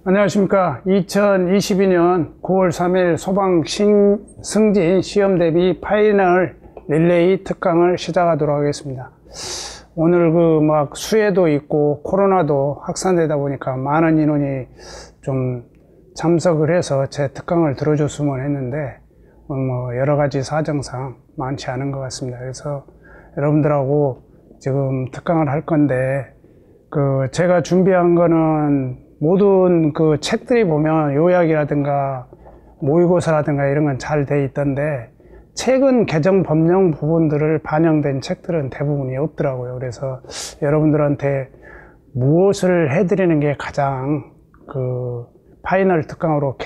안녕하십니까. 2022년 9월 3일 소방 승진 시험 대비 파이널 릴레이 특강을 시작하도록 하겠습니다. 오늘 수해도 있고 코로나도 확산되다 보니까 많은 인원이 좀 참석을 해서 제 특강을 들어줬으면 했는데 여러 가지 사정상 많지 않은 것 같습니다. 그래서 여러분들하고 지금 특강을 할 건데 제가 준비한 거는 모든 책들이 보면 요약이라든가 모의고사라든가 이런 건 잘 돼 있던데 최근 개정 법령 부분들을 반영된 책들은 대부분이 없더라고요. 그래서 여러분들한테 무엇을 해드리는 게 가장 파이널 특강으로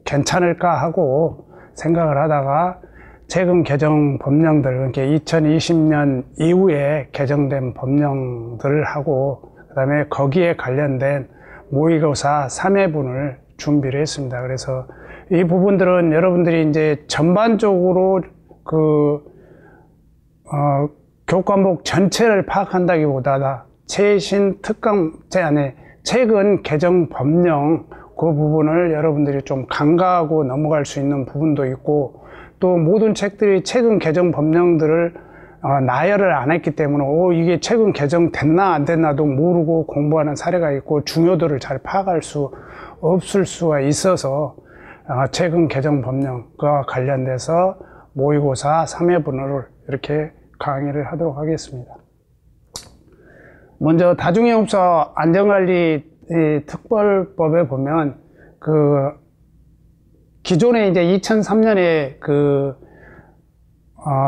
괜찮을까 하고 생각을 하다가 최근 개정 법령들, 그러니까 2020년 이후에 개정된 법령들을 하고 그 다음에 거기에 관련된 모의고사 3회분을 준비를 했습니다. 그래서 이 부분들은 여러분들이 이제 전반적으로 교과목 전체를 파악한다기보다 최신 특강 안에 최근 개정 법령 그 부분을 여러분들이 좀 간과하고 넘어갈 수 있는 부분도 있고, 또 모든 책들이 최근 개정 법령들을 나열을 안 했기 때문에 이게 최근 개정 됐나 안 됐나도 모르고 공부하는 사례가 있고 중요도를 잘 파악할 수 없을 수가 있어서 최근 개정 법령과 관련돼서 모의고사 3회분을 이렇게 강의를 하도록 하겠습니다. 먼저 다중이용업소 안전관리 특별법에 보면 기존에 이제 2003년에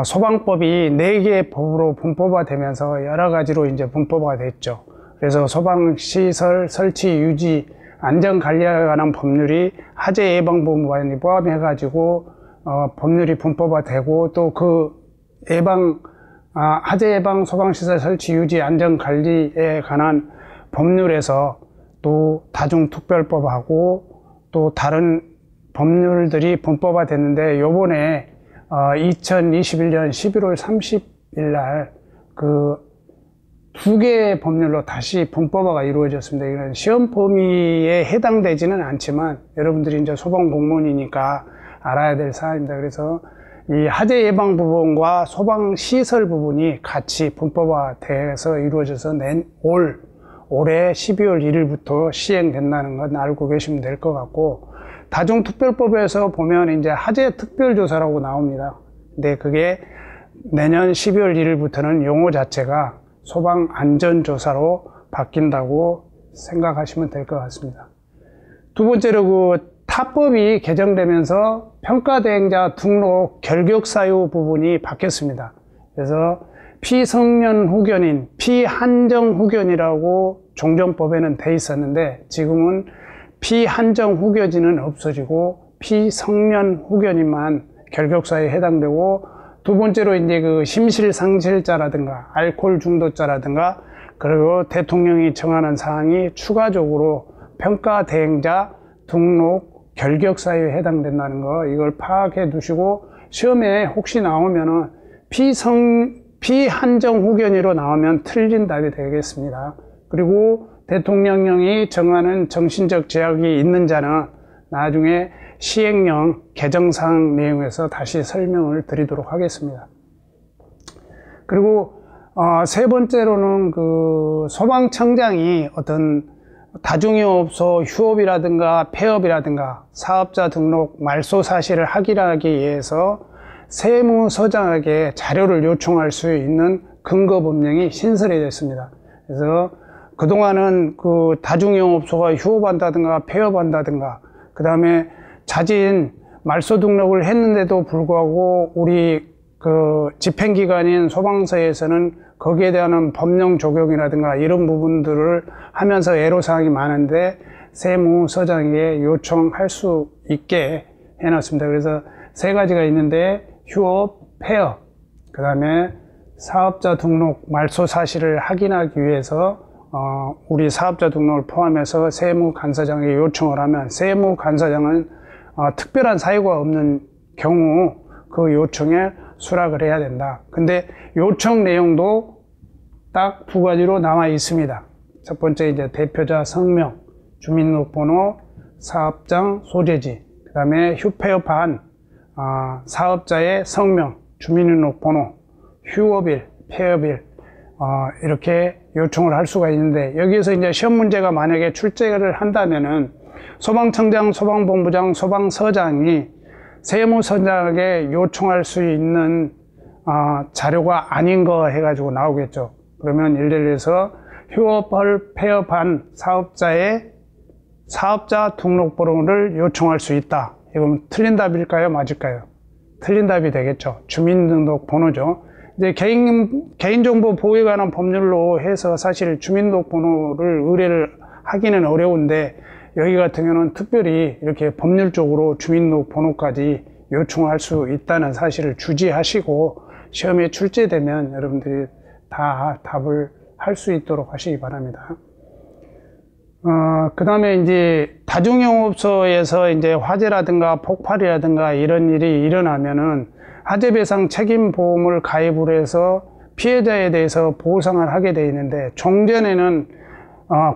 소방법이 4개의 법으로 분법화 되면서 여러 가지로 이제 분법화가 됐죠. 그래서 소방시설 설치 유지 안전관리에 관한 법률이 화재 예방법안이 포함해 가지고 법률이 분법화되고, 또 화재 예방 소방시설 설치 유지 안전관리에 관한 법률에서 또 다중특별법하고 또 다른 법률들이 분법화 됐는데, 요번에 2021년 11월 30일 날 2개의 법률로 다시 분법화가 이루어졌습니다. 이건 시험 범위에 해당되지는 않지만 여러분들이 이제 소방 공무원이니까 알아야 될 사안입니다. 그래서 이 화재 예방 부분과 소방 시설 부분이 같이 분법화돼서 이루어져서 올해 12월 1일부터 시행된다는 건 알고 계시면 될 것 같고, 다중특별법에서 보면 이제 화재 특별조사라고 나옵니다. 근데 그게 내년 12월 1일부터는 용어 자체가 소방안전조사로 바뀐다고 생각하시면 될 것 같습니다. 두 번째로 타법이 개정되면서 평가대행자 등록 결격사유 부분이 바뀌었습니다. 그래서 피성년 후견인, 피한정 후견이라고 종전법에는 돼 있었는데 지금은 피한정 후견인은 없어지고 피성년 후견인만 결격사유에 해당되고, 두 번째로 이제 심실상실자라든가 알코올 중독자라든가, 그리고 대통령이 정하는 사항이 추가적으로 평가대행자 등록 결격사유에 해당된다는 거, 이걸 파악해 두시고 시험에 혹시 나오면은 피한정 후견이로 나오면 틀린 답이 되겠습니다. 그리고 대통령령이 정하는 정신적 제약이 있는 자는 나중에 시행령 개정사항 내용에서 다시 설명을 드리도록 하겠습니다. 그리고 세 번째로는 소방청장이 어떤 다중이용업소 휴업이라든가 폐업이라든가 사업자 등록 말소 사실을 확인하기 위해서 세무서장에게 자료를 요청할 수 있는 근거 법령이 신설이 됐습니다. 그래서 그동안은 다중이용업소가 휴업한다든가 폐업한다든가, 그 다음에 자진 말소 등록을 했는데도 불구하고 우리 집행기관인 소방서에서는 거기에 대한 법령 적용이라든가 이런 부분들을 하면서 애로사항이 많은데 세무서장에게 요청할 수 있게 해놨습니다. 그래서 세 가지가 있는데 휴업, 폐업, 그 다음에 사업자 등록 말소 사실을 확인하기 위해서 우리 사업자 등록을 포함해서 세무간사장에게 요청을 하면 세무간사장은 특별한 사유가 없는 경우 그 요청에 수락을 해야 된다. 근데 요청 내용도 딱 두 가지로 나와 있습니다. 첫 번째 이제 대표자 성명, 주민등록번호, 사업장 소재지, 그 다음에 휴폐업한 사업자의 성명, 주민등록번호, 휴업일, 폐업일 이렇게 요청을 할 수가 있는데, 여기에서 이제 시험 문제가 만약에 출제를 한다면은 소방청장, 소방본부장, 소방서장이 세무서장에게 요청할 수 있는 자료가 아닌 거 해가지고 나오겠죠. 그러면 예를 들어서 휴업을 폐업한 사업자의 사업자 등록번호를 요청할 수 있다. 이건 틀린 답일까요? 맞을까요? 틀린 답이 되겠죠. 주민등록번호죠. 이제 개인정보 보호에 관한 법률로 해서 사실 주민등록번호를 의뢰를 하기는 어려운데, 여기 같은 경우는 특별히 이렇게 법률적으로 주민등록번호까지 요청할 수 있다는 사실을 주지하시고 시험에 출제되면 여러분들이 다 답을 할 수 있도록 하시기 바랍니다. 그 다음에 이제 다중영업소에서 이제 화재라든가 폭발이라든가 이런 일이 일어나면은 화재배상 책임보험을 가입을 해서 피해자에 대해서 보상을 하게 되어 있는데, 종전에는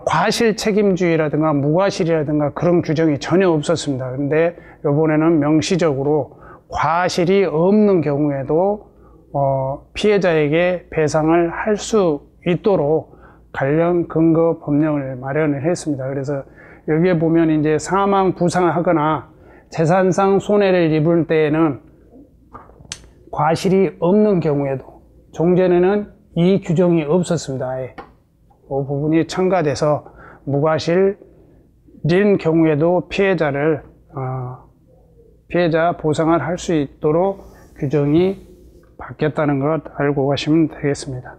과실 책임주의라든가 무과실이라든가 그런 규정이 전혀 없었습니다. 근데 이번에는 명시적으로 과실이 없는 경우에도 피해자에게 배상을 할 수 있도록 관련 근거 법령을 마련을 했습니다. 그래서 여기에 보면 이제 사망, 부상하거나 재산상 손해를 입을 때에는 과실이 없는 경우에도, 종전에는 이 규정이 없었습니다. 아예. 그 부분이 첨가돼서 무과실인 경우에도 피해자 보상을 할 수 있도록 규정이 바뀌었다는 것 알고 가시면 되겠습니다.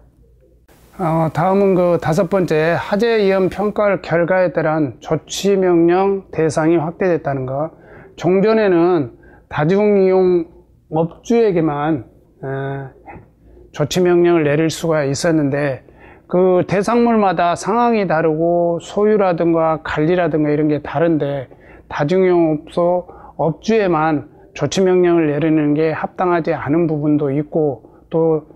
다음은 그 5번째, 화재 위험 평가 결과에 따른 조치 명령 대상이 확대됐다는 것. 종전에는 다중이용 업주에게만 조치 명령을 내릴 수가 있었는데, 그 대상물마다 상황이 다르고 소유라든가 관리라든가 이런 게 다른데, 다중이용업소 업주에만 조치명령을 내리는 게 합당하지 않은 부분도 있고, 또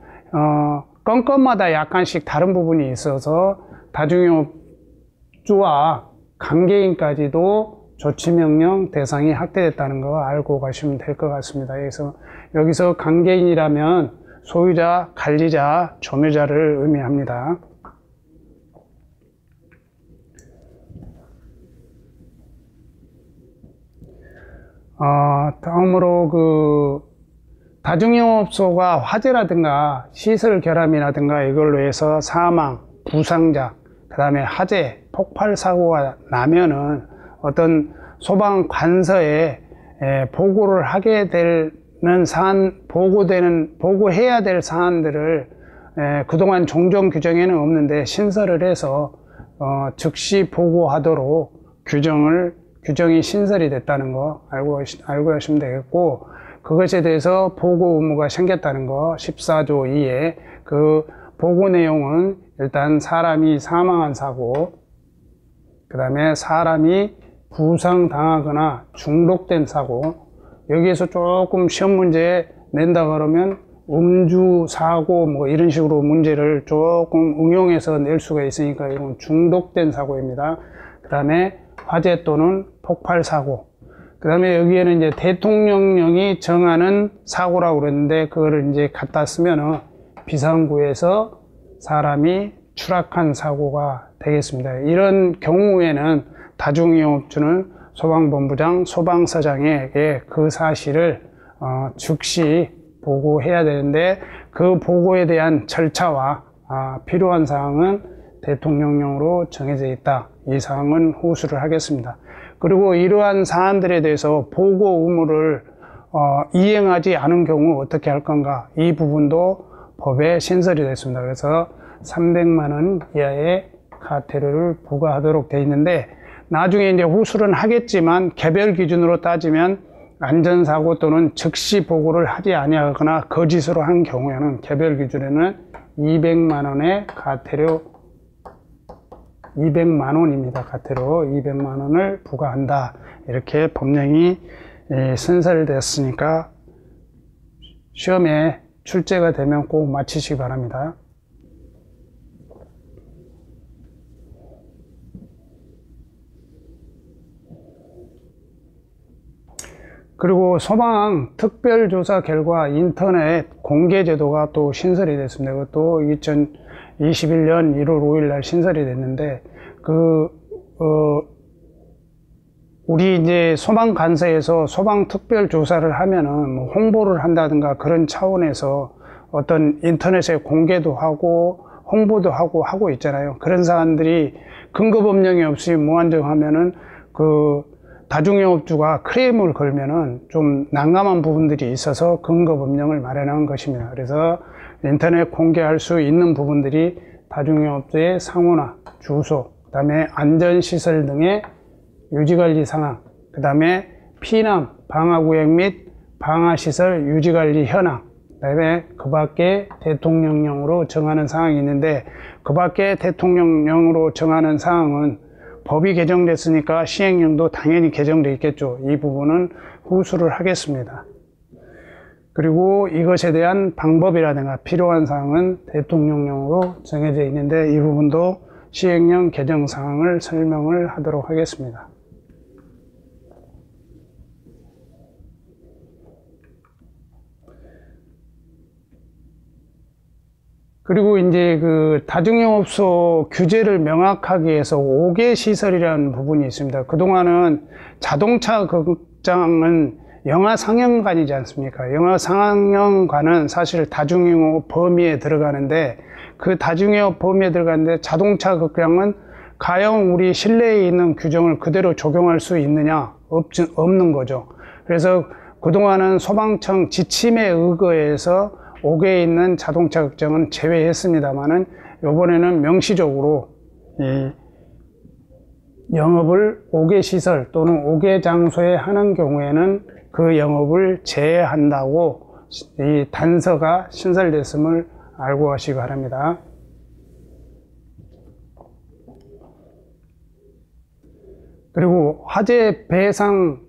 건건마다 약간씩 다른 부분이 있어서 다중이용업주와 관계인까지도 조치명령 대상이 확대됐다는 거 알고 가시면 될 것 같습니다. 그래서 여기서 관계인이라면 소유자, 관리자, 점유자를 의미합니다. 다음으로 그 다중영업소가 화재라든가 시설 결함이라든가 이걸로 해서 사망, 부상자, 그 다음에 화재, 폭발 사고가 나면은 어떤 소방관서에 보고를 하게 되는 사안, 보고해야 될 사안들을 그동안 종종 규정에는 없는데 신설을 해서 즉시 보고하도록 규정이 신설이 됐다는 거 알고 하시면 되겠고, 그것에 대해서 보고 의무가 생겼다는 거 14조 2에 그 보고 내용은 일단 사람이 사망한 사고, 그 다음에 사람이 부상당하거나 중독된 사고, 여기에서 조금 시험 문제 낸다 그러면 음주 사고 뭐 이런 식으로 문제를 조금 응용해서 낼 수가 있으니까 이건 중독된 사고입니다. 그 다음에 화재 또는 폭발 사고, 그 다음에 여기에는 이제 대통령령이 정하는 사고라고 그랬는데, 그거를 이제 갖다 쓰면은 비상구에서 사람이 추락한 사고가 되겠습니다. 이런 경우에는 다중이용업주는 소방본부장, 소방서장에게 그 사실을 즉시 보고해야 되는데, 그 보고에 대한 절차와 필요한 사항은 대통령령으로 정해져 있다. 이 사항은 호수를 하겠습니다. 그리고 이러한 사안들에 대해서 보고 의무를 이행하지 않은 경우 어떻게 할 건가, 이 부분도 법에 신설이 됐습니다. 그래서 300만 원 이하의 과태료를 부과하도록 되어 있는데, 나중에 이제 호수는 하겠지만 개별 기준으로 따지면 안전사고 또는 즉시 보고를 하지 아니하거나 거짓으로 한 경우에는 개별 기준에는 200만 원의 과태료, 200만 원입니다. 과태료 200만 원을 부과한다. 이렇게 법령이 신설됐으니까 시험에 출제가 되면 꼭 마치시기 바랍니다. 그리고 소방 특별조사 결과 인터넷 공개 제도가 또 신설이 됐습니다. 그것도 2021년 1월 5일 날 신설이 됐는데, 우리 이제 소방관서에서 소방 특별조사를 하면은 뭐 홍보를 한다든가 그런 차원에서 어떤 인터넷에 공개도 하고 홍보도 하고 있잖아요. 그런 사람들이 근거법령이 없이 무한정하면은 다중영업주가 크레임을 걸면은 좀 난감한 부분들이 있어서 근거법령을 마련한 것입니다. 그래서 인터넷 공개할 수 있는 부분들이 다중영업주의 상호나 주소, 그 다음에 안전시설 등의 유지관리 상황, 그 다음에 피난, 방화구역 및 방화시설 유지관리 현황, 그 다음에 그 밖에 대통령령으로 정하는 사항이 있는데, 그 밖에 대통령령으로 정하는 사항은 법이 개정됐으니까 시행령도 당연히 개정되어 있겠죠. 이 부분은 후수를 하겠습니다. 그리고 이것에 대한 방법이라든가 필요한 사항은 대통령령으로 정해져 있는데, 이 부분도 시행령 개정 사항을 설명을 하도록 하겠습니다. 그리고 이제 다중영업소 규제를 명확하게 해서 5개 시설이라는 부분이 있습니다. 그동안은 자동차 극장은 영화 상영관이지 않습니까? 영화 상영관은 사실 다중영업 범위에 들어가는데, 그 다중영업 범위에 들어가는데 자동차 극장은 과연 우리 실내에 있는 규정을 그대로 적용할 수 있느냐? 없는 거죠. 그래서 그동안은 소방청 지침에 의거해서 5개에 있는 자동차 극장은 제외했습니다만은, 이번에는 명시적으로 이 영업을 5개 시설 또는 5개 장소에 하는 경우에는 그 영업을 제외한다고 이 단서가 신설됐음을 알고 가시기 바랍니다. 그리고 화재 배상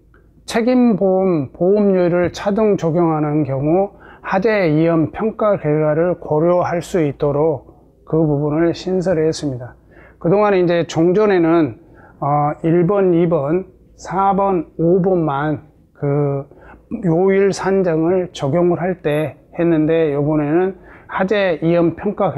책임보험 보험료를 차등 적용하는 경우 화재 위험 평가 결과를 고려할 수 있도록 그 부분을 신설했습니다. 그동안 이제 종전에는 1번, 2번, 4번, 5번만 요일 산정을 적용을 할 때 했는데, 이번에는 화재 위험 평가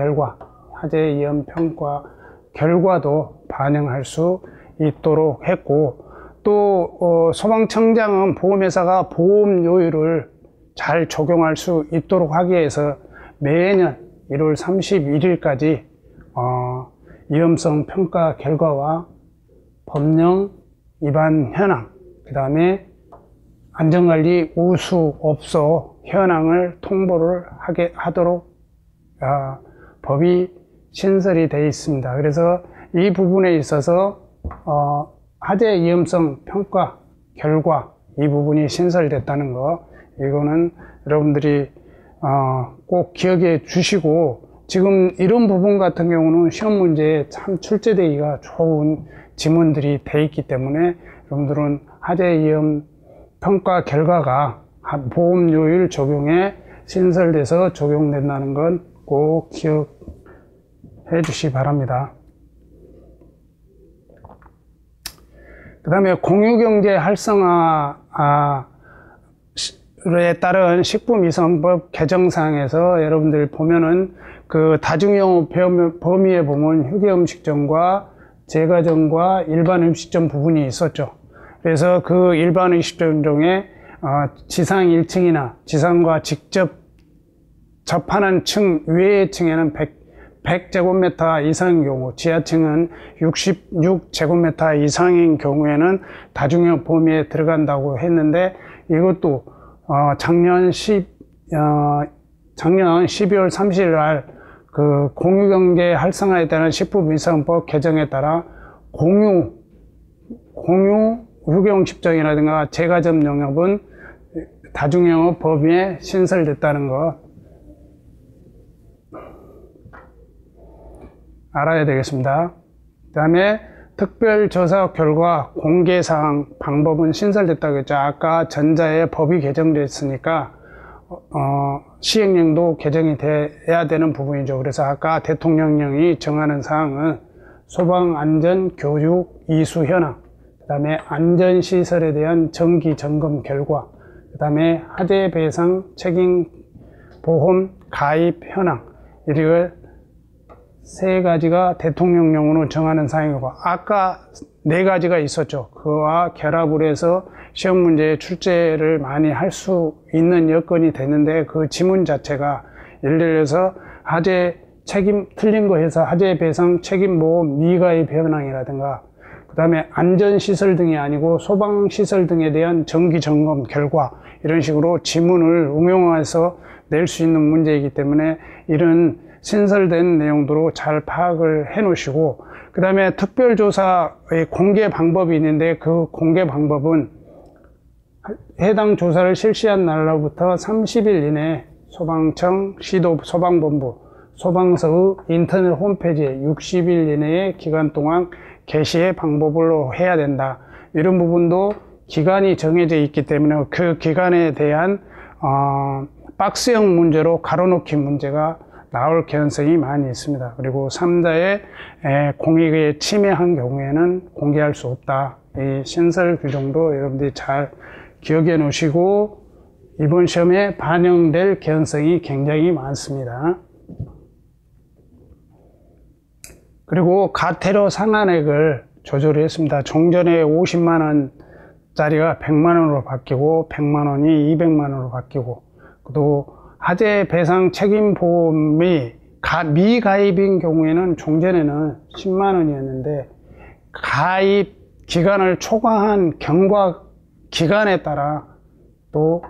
결과도 반영할 수 있도록 했고, 또 소방청장은 보험회사가 보험료율을 잘 적용할 수 있도록 하기 위해서 매년 1월 31일까지 위험성 평가 결과와 법령 위반 현황, 그 다음에 안전관리 우수 업소 현황을 통보를 하도록 법이 신설이 되어 있습니다. 그래서 이 부분에 있어서 화재 위험성 평가 결과, 이 부분이 신설됐다는 거, 이거는 여러분들이 꼭 기억해 주시고, 지금 이런 부분 같은 경우는 시험 문제에 참 출제되기가 좋은 지문들이 돼 있기 때문에, 여러분들은 화재 위험 평가 결과가 보험료율 적용에 신설돼서 적용된다는 건 꼭 기억해 주시기 바랍니다. 그 다음에 공유경제 활성화에 따른 식품위생법 개정사항에서 여러분들 보면은 다중영업 범위에 보면 휴게음식점과 제과점과 일반 음식점 부분이 있었죠. 그래서 그 일반 음식점 중에 지상 1층이나 지상과 직접 접하는 층 외의 층에는 100제곱미터 이상인 경우, 지하층은 66제곱미터 이상인 경우에는 다중영업 범위에 들어간다고 했는데, 이것도 작년 12월 30일 날 공유경제 활성화에 따른 식품위생법 개정에 따라 공유 휴게음식점이라든가 제과점 영업은 다중영업 범위에 신설됐다는 거 알아야 되겠습니다. 그 다음에 특별조사 결과 공개사항 방법은 신설됐다고 했죠. 아까 전자에 법이 개정됐으니까 시행령도 개정이 돼야 되는 부분이죠. 그래서 아까 대통령령이 정하는 사항은 소방안전교육 이수 현황, 그 다음에 안전시설에 대한 정기 점검 결과, 그 다음에 화재 배상 책임 보험 가입 현황, 이걸 세 가지가 대통령령으로 정하는 사항이고, 아까 네 가지가 있었죠. 그와 결합을 해서 시험 문제에 출제를 많이 할 수 있는 여건이 되는데, 그 지문 자체가 예를 들어서 화재 책임 틀린 거 해서 화재 배상 책임 보험 미가입 현황이라든가, 그 다음에 안전시설 등이 아니고 소방시설 등에 대한 정기점검 결과, 이런 식으로 지문을 응용해서 낼 수 있는 문제이기 때문에 이런 신설된 내용들로 잘 파악을 해 놓으시고, 그 다음에 특별조사의 공개 방법이 있는데, 그 공개 방법은 해당 조사를 실시한 날로부터 30일 이내에 소방청, 시도 소방본부, 소방서의 인터넷 홈페이지에 60일 이내의 기간 동안 게시의 방법으로 해야 된다. 이런 부분도 기간이 정해져 있기 때문에 그 기간에 대한 박스형 문제로 가로놓기 문제가 나올 개연성이 많이 있습니다. 그리고 3자의 공익에 침해한 경우에는 공개할 수 없다. 이 신설 규정도 여러분들이 잘 기억해 놓으시고 이번 시험에 반영될 개연성이 굉장히 많습니다. 그리고 가태료 상한액을 조절을 했습니다. 종전에 50만 원짜리가 100만 원으로 바뀌고 100만 원이 200만 원으로 바뀌고, 또 화재 배상 책임 보험이 미가입인 경우에는 종전에는 10만 원이었는데 가입 기간을 초과한 경과 기간에 따라 또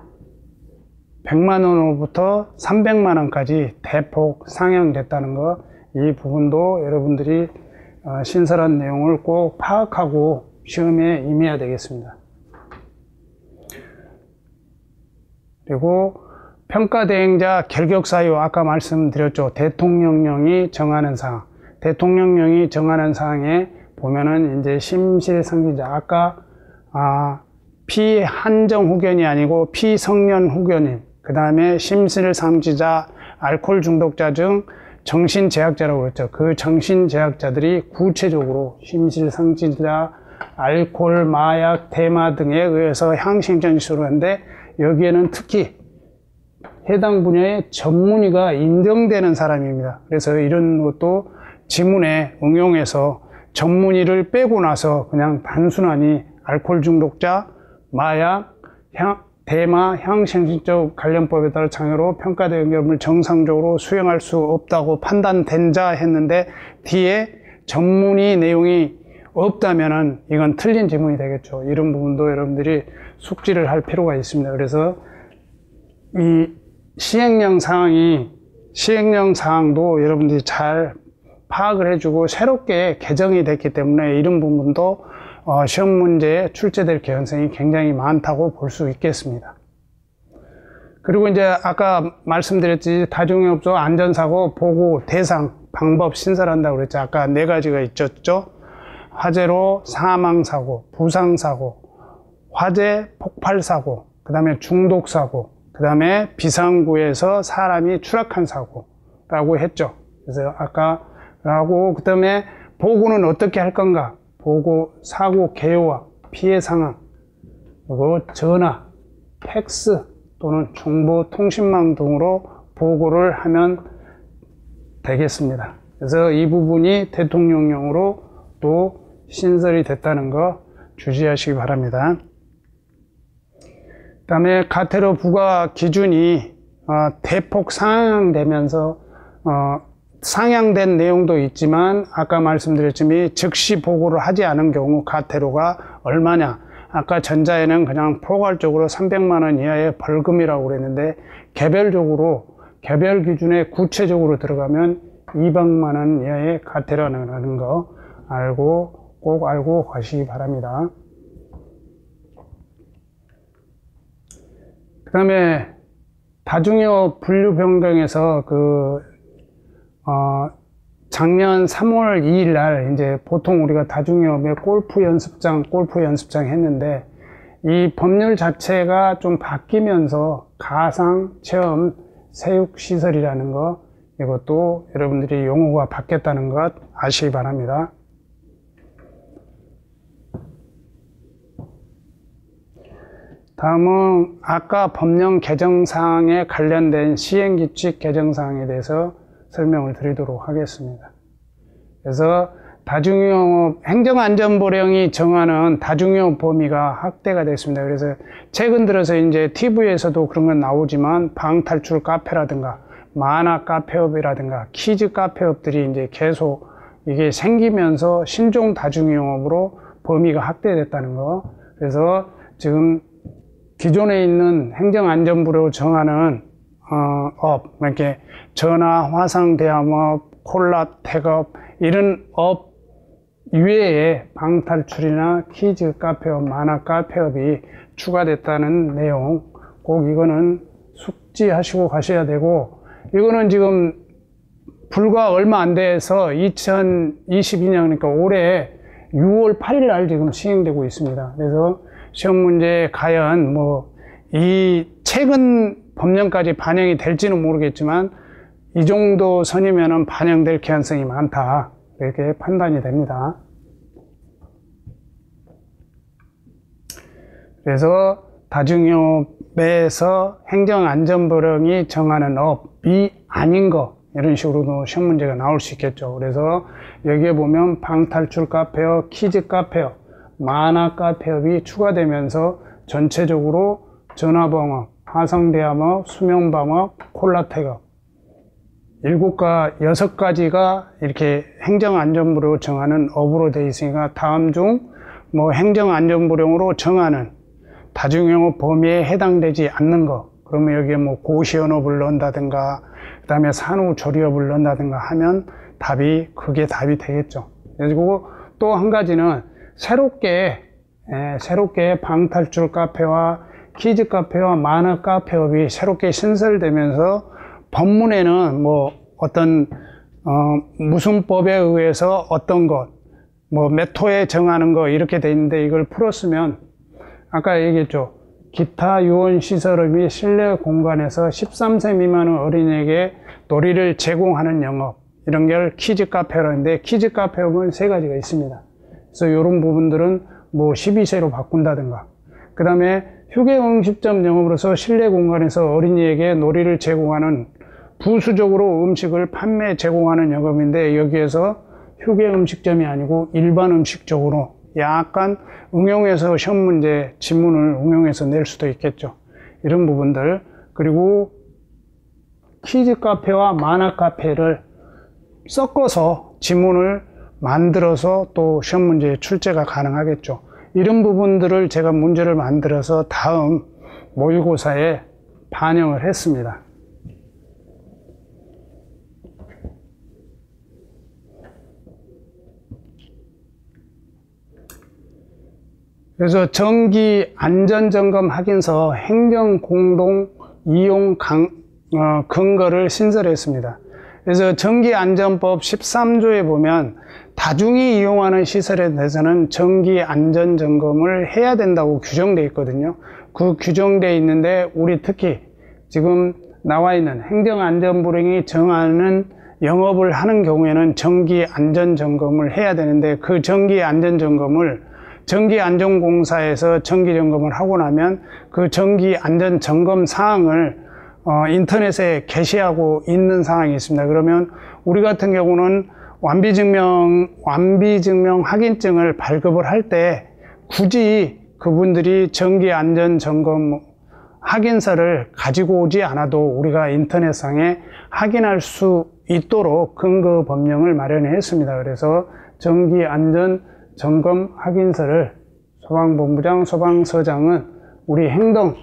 100만 원으로부터 300만 원까지 대폭 상향됐다는 것, 이 부분도 여러분들이 신설한 내용을 꼭 파악하고 시험에 임해야 되겠습니다. 그리고 평가대행자 결격사유, 아까 말씀드렸죠. 대통령령이 정하는 사항. 대통령령이 정하는 사항에 보면은 이제 심실상지자, 아까 피한정 후견이 아니고 피성년 후견인, 그 다음에 심실상지자, 알코올 중독자 중 정신제약자라고 그랬죠. 그 정신제약자들이 구체적으로 심실상지자, 알코올, 마약, 대마 등에 의해서 향신전시를 하는데, 여기에는 특히 해당 분야의 전문의가 인정되는 사람입니다. 그래서 이런 것도 지문에 응용해서 전문의를 빼고 나서 그냥 단순하니 알코올 중독자, 마약, 대마, 향신전적 관련법에 따라 장애로 평가된 경험을 정상적으로 수행할 수 없다고 판단된 자 했는데, 뒤에 전문의 내용이 없다면은 이건 틀린 지문이 되겠죠. 이런 부분도 여러분들이 숙지를 할 필요가 있습니다. 그래서 이 시행령 사항도 여러분들이 잘 파악을 해주고 새롭게 개정이 됐기 때문에 이런 부분도 시험 문제에 출제될 개연성이 굉장히 많다고 볼 수 있겠습니다. 그리고 이제 아까 말씀드렸지, 다중이업소 안전사고 보고 대상 방법 신설한다고 그랬죠. 아까 네 가지가 있었죠. 화재로 사망사고, 부상사고, 화재 폭발사고, 그 다음에 중독사고, 그 다음에 비상구에서 사람이 추락한 사고라고 했죠. 그래서 아까 그 다음에 보고는 어떻게 할 건가? 보고, 사고 개요와 피해 상황, 그리고 전화, 팩스 또는 정보통신망 등으로 보고를 하면 되겠습니다. 그래서 이 부분이 대통령령으로 또 신설이 됐다는 거 주시하시기 바랍니다. 그 다음에 가태료 부과 기준이 대폭 상향되면서 상향된 내용도 있지만, 아까 말씀드렸지만 즉시 보고를 하지 않은 경우 가태료가 얼마냐, 아까 전자에는 그냥 포괄적으로 300만 원 이하의 벌금이라고 그랬는데, 개별적으로 개별 기준에 구체적으로 들어가면 200만 원 이하의 가태료라는 거 꼭 알고 가시기 바랍니다. 그 다음에 다중이업 분류 변경에서 작년 3월 2일 날 이제 보통 우리가 다중이업에 골프 연습장 했는데, 이 법률 자체가 좀 바뀌면서 가상 체험 체육시설이라는 거, 이것도 여러분들이 용어가 바뀌었다는 것 아시기 바랍니다. 다음은 아까 법령 개정사항에 관련된 시행규칙 개정사항에 대해서 설명을 드리도록 하겠습니다. 그래서 다중이용업 행정안전보령이 정하는 다중이용업 범위가 확대가 됐습니다. 그래서 최근 들어서 이제 TV에서도 그런 건 나오지만 방탈출 카페라든가 만화 카페업이라든가 키즈 카페업들이 이제 계속 이게 생기면서 신종 다중이용업으로 범위가 확대됐다는 거. 그래서 지금 기존에 있는 행정안전부로 정하는 업, 이렇게 전화, 화상 대함업, 콜라 택업 이런 업 이외에 방탈출이나 키즈 카페업, 만화 카페업이 추가됐다는 내용, 꼭 이거는 숙지하시고 가셔야 되고, 이거는 지금 불과 얼마 안 돼서 2022년, 그러니까 올해 6월 8일 날 지금 시행되고 있습니다. 그래서 시험 문제에 과연 이 최근 법령까지 반영이 될지는 모르겠지만 이 정도 선이면은 반영될 가능성이 많다, 이렇게 판단이 됩니다. 그래서 다중이용업에서 행정안전보령이 정하는 업이 아닌 거, 이런 식으로도 시험 문제가 나올 수 있겠죠. 그래서 여기에 보면 방탈출 카페업, 키즈 카페업, 만화 카페업이 추가되면서 전체적으로 전화방업, 화상대함업, 수명방업, 콜라택업 6가지가 이렇게 행정안전부로 정하는 업으로 되어 있으니까 다음 중 행정안전보령으로 정하는 다중이용업 범위에 해당되지 않는 거, 그러면 여기에 고시원업을 넣는다든가 그 다음에 산후조리업을 넣는다든가 하면 그게 답이 되겠죠. 그리고 또 한 가지는 새롭게 방탈출 카페와 키즈 카페와 만화 카페업이 새롭게 신설되면서 법문에는 무슨 법에 의해서 어떤 것, 몇 호에 정하는 거 이렇게 돼 있는데, 이걸 풀었으면 아까 얘기했죠. 기타 유언시설 및 실내 공간에서 13세 미만의 어린이에게 놀이를 제공하는 영업, 이런 걸 키즈 카페라는데, 키즈 카페업은 3가지가 있습니다. 그래서 이런 부분들은 12세로 바꾼다든가, 그 다음에 휴게 음식점 영업으로서 실내 공간에서 어린이에게 놀이를 제공하는 부수적으로 음식을 판매 제공하는 영업인데, 여기에서 휴게 음식점이 아니고 일반 음식적으로 약간 응용해서 시험 문제 지문을 응용해서 낼 수도 있겠죠. 이런 부분들. 그리고 키즈 카페와 만화 카페를 섞어서 지문을 만들어서 또 시험 문제에 출제가 가능하겠죠. 이런 부분들을 제가 문제를 만들어서 다음 모의고사에 반영을 했습니다. 그래서 정기 안전점검 확인서 행정공동 이용 근거를 신설했습니다. 그래서 정기안전법 13조에 보면 다중이 이용하는 시설에 대해서는 정기 안전점검을 해야 된다고 규정되어 있거든요. 그 규정되어 있는데, 우리 특히 지금 나와 있는 행정안전부령이 정하는 영업을 하는 경우에는 정기 안전점검을 해야 되는데, 그 정기 안전점검을 정기안전공사에서 정기점검을 하고 나면 그 정기안전점검 사항을 인터넷에 게시하고 있는 상황이 있습니다. 그러면 우리 같은 경우는 완비증명 확인증을 발급을 할 때 굳이 그분들이 정기안전점검 확인서를 가지고 오지 않아도 우리가 인터넷상에 확인할 수 있도록 근거 법령을 마련했습니다. 그래서 정기안전점검 확인서를 소방본부장, 소방서장은 우리 행동,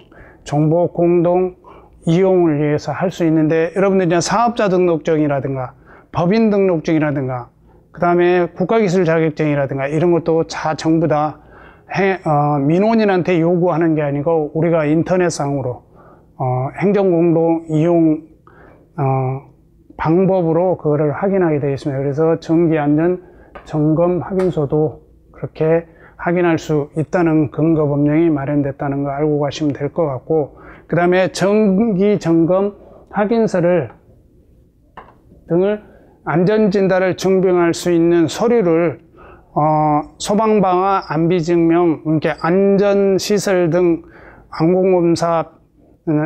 정보 공동 이용을 위해서 할 수 있는데, 여러분들 사업자 등록증이라든가 법인 등록증이라든가 그 다음에 국가기술 자격증이라든가 이런 것도 전부 다 민원인한테 요구하는 게 아니고 우리가 인터넷상으로 행정공동 이용 방법으로 그거를 확인하게 되어 있습니다. 그래서 정기안전 점검 확인서도 그렇게 확인할 수 있다는 근거 법령이 마련됐다는 거 알고 가시면 될 것 같고, 그 다음에 정기 점검 확인서를 등을 안전진단을 증명할 수 있는 서류를 소방방화 안비증명, 이렇게 안전시설 등 항공검사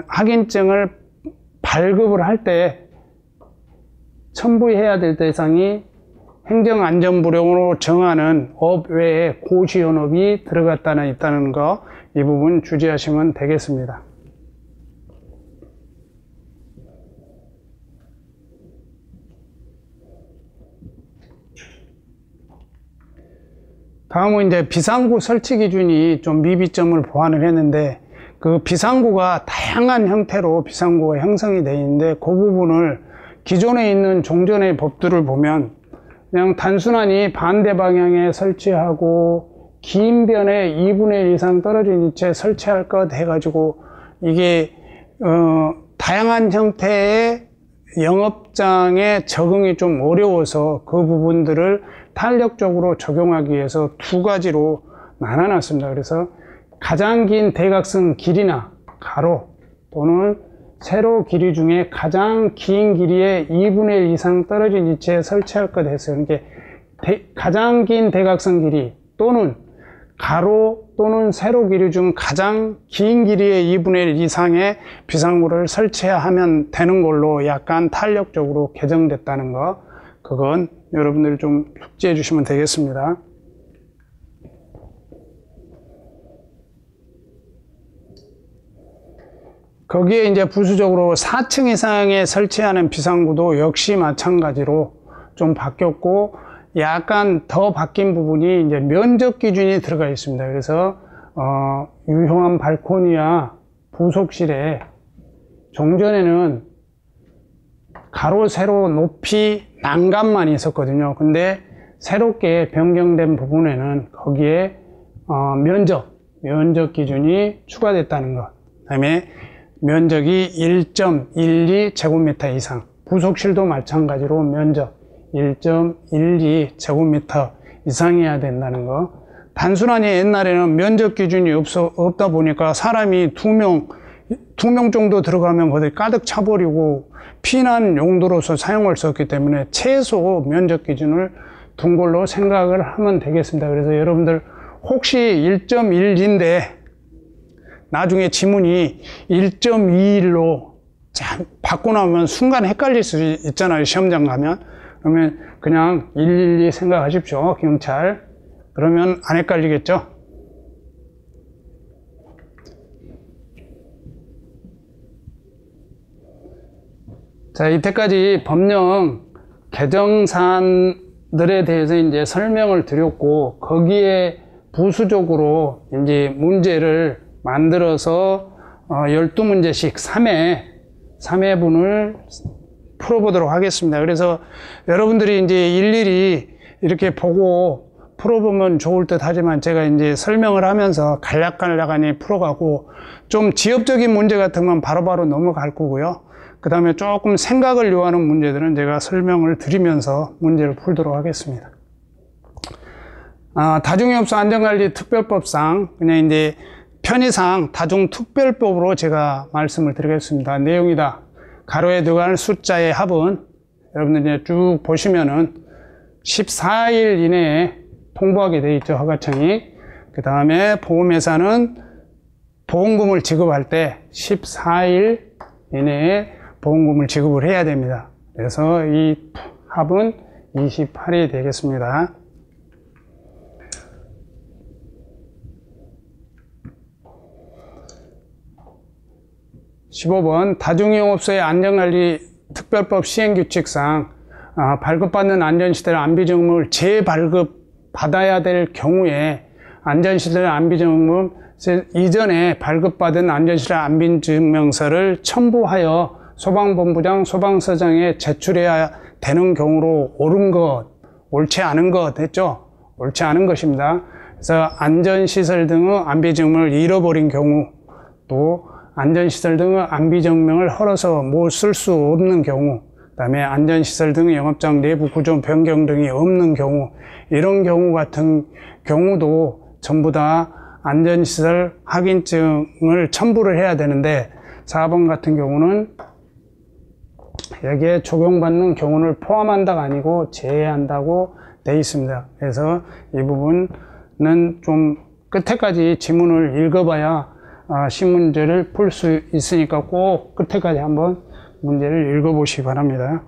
확인증을 발급을 할 때 첨부해야 될 대상이 행정안전부령으로 정하는 업 외에 고시원업이 들어갔다는 있다는 거, 이 부분 주의하시면 되겠습니다. 다음은 이제 비상구 설치 기준이 좀 미비점을 보완을 했는데, 그 비상구가 다양한 형태로 비상구가 형성이 되어 있는데, 그 부분을 기존에 있는 종전의 법들을 보면 그냥 단순하니 반대 방향에 설치하고 긴 변에 2분의 1 이상 떨어진 위치에 설치할 것 해가지고, 이게 다양한 형태의 영업장에 적응이 좀 어려워서 그 부분들을 탄력적으로 적용하기 위해서 두 가지로 나눠놨습니다. 그래서 가장 긴 대각선 길이나 가로 또는 세로 길이 중에 가장 긴 길이의 2분의 1 이상 떨어진 위치에 설치할 것 했어요. 이게 가장 긴 대각선 길이 또는 가로 또는 세로 길이 중 가장 긴 길이의 2분의 1 이상의 비상구를 설치하면 되는 걸로 약간 탄력적으로 개정됐다는 거, 그건 여러분들이 좀 숙지해 주시면 되겠습니다. 거기에 이제 부수적으로 4층 이상에 설치하는 비상구도 역시 마찬가지로 좀 바뀌었고, 약간 더 바뀐 부분이 이제 면적 기준이 들어가 있습니다. 그래서 유효한 발코니와 부속실에 종전에는 가로 세로 높이 난간만 있었거든요. 근데 새롭게 변경된 부분에는 거기에 면적 기준이 추가됐다는 것, 그 다음에 면적이 1.12제곱미터 이상, 부속실도 마찬가지로 면적 1.12제곱미터 이상이어야 된다는 거. 단순하니 옛날에는 면적 기준이 없다 보니까 사람이 두 명 정도 들어가면 거기 가득 차버리고 피난 용도로서 사용할 수 없기 때문에 최소 면적 기준을 둔 걸로 생각을 하면 되겠습니다. 그래서 여러분들 혹시 1.1인데 나중에 지문이 1.21로 받고 나오면 순간 헷갈릴 수 있잖아요. 시험장 가면. 그러면 그냥 112 생각하십시오. 경찰. 그러면 안 헷갈리겠죠? 자, 이때까지 법령 개정사항들에 대해서 이제 설명을 드렸고, 거기에 부수적으로 이제 문제를 만들어서 12문제씩 3회분을 풀어보도록 하겠습니다. 그래서 여러분들이 이제 일일이 이렇게 보고 풀어보면 좋을 듯 하지만, 제가 이제 설명을 하면서 간략간략하니 풀어가고, 좀 지엽적인 문제 같은 건 바로바로 넘어갈 거고요. 그 다음에 조금 생각을 요하는 문제들은 제가 설명을 드리면서 문제를 풀도록 하겠습니다. 다중이업소 안전관리 특별법상 그냥 이제 편의상 다중특별법으로 제가 말씀을 드리겠습니다. 내용이다. 가로에 들어가는 숫자의 합은 여러분들 쭉 보시면은 14일 이내에 통보하게 되어 있죠, 허가청이. 그 다음에 보험회사는 보험금을 지급할 때 14일 이내에 보험금을 지급을 해야 됩니다. 그래서 이 합은 28이 되겠습니다. (15번) 다중이용업소의 안전관리 특별법 시행규칙상 발급받는 안전시설 안비증명을 재발급받아야 될 경우에 안전시설 안비증명 이전에 발급받은 안전시설 안비증명서를 첨부하여 소방본부장, 소방서장에 제출해야 되는 경우로 옳은 것, 옳지 않은 것 했죠? 옳지 않은 것입니다. 그래서 안전시설 등의 안비증명을 잃어버린 경우, 또 안전시설 등의 안비증명을 헐어서 못 쓸 수 없는 경우, 그 다음에 안전시설 등의 영업장 내부 구조 변경 등이 없는 경우, 이런 경우 같은 경우도 전부 다 안전시설 확인증을 첨부를 해야 되는데, 4번 같은 경우는 여기에 적용받는 경우를 포함한다가 아니고 제외한다고 되어 있습니다. 그래서 이 부분은 좀 끝에까지 지문을 읽어봐야 시문제를 풀 수 있으니까 꼭 끝에까지 한번 문제를 읽어보시기 바랍니다.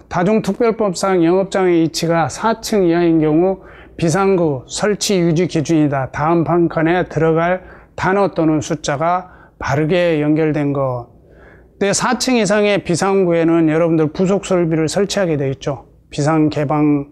다중특별법상 영업장의 위치가 4층 이하인 경우 비상구 설치 유지 기준이다. 다음 판칸에 들어갈 단어 또는 숫자가 바르게 연결된 것. 근데 4층 이상의 비상구에는 여러분들 부속 설비를 설치하게 되어 있죠. 비상 개방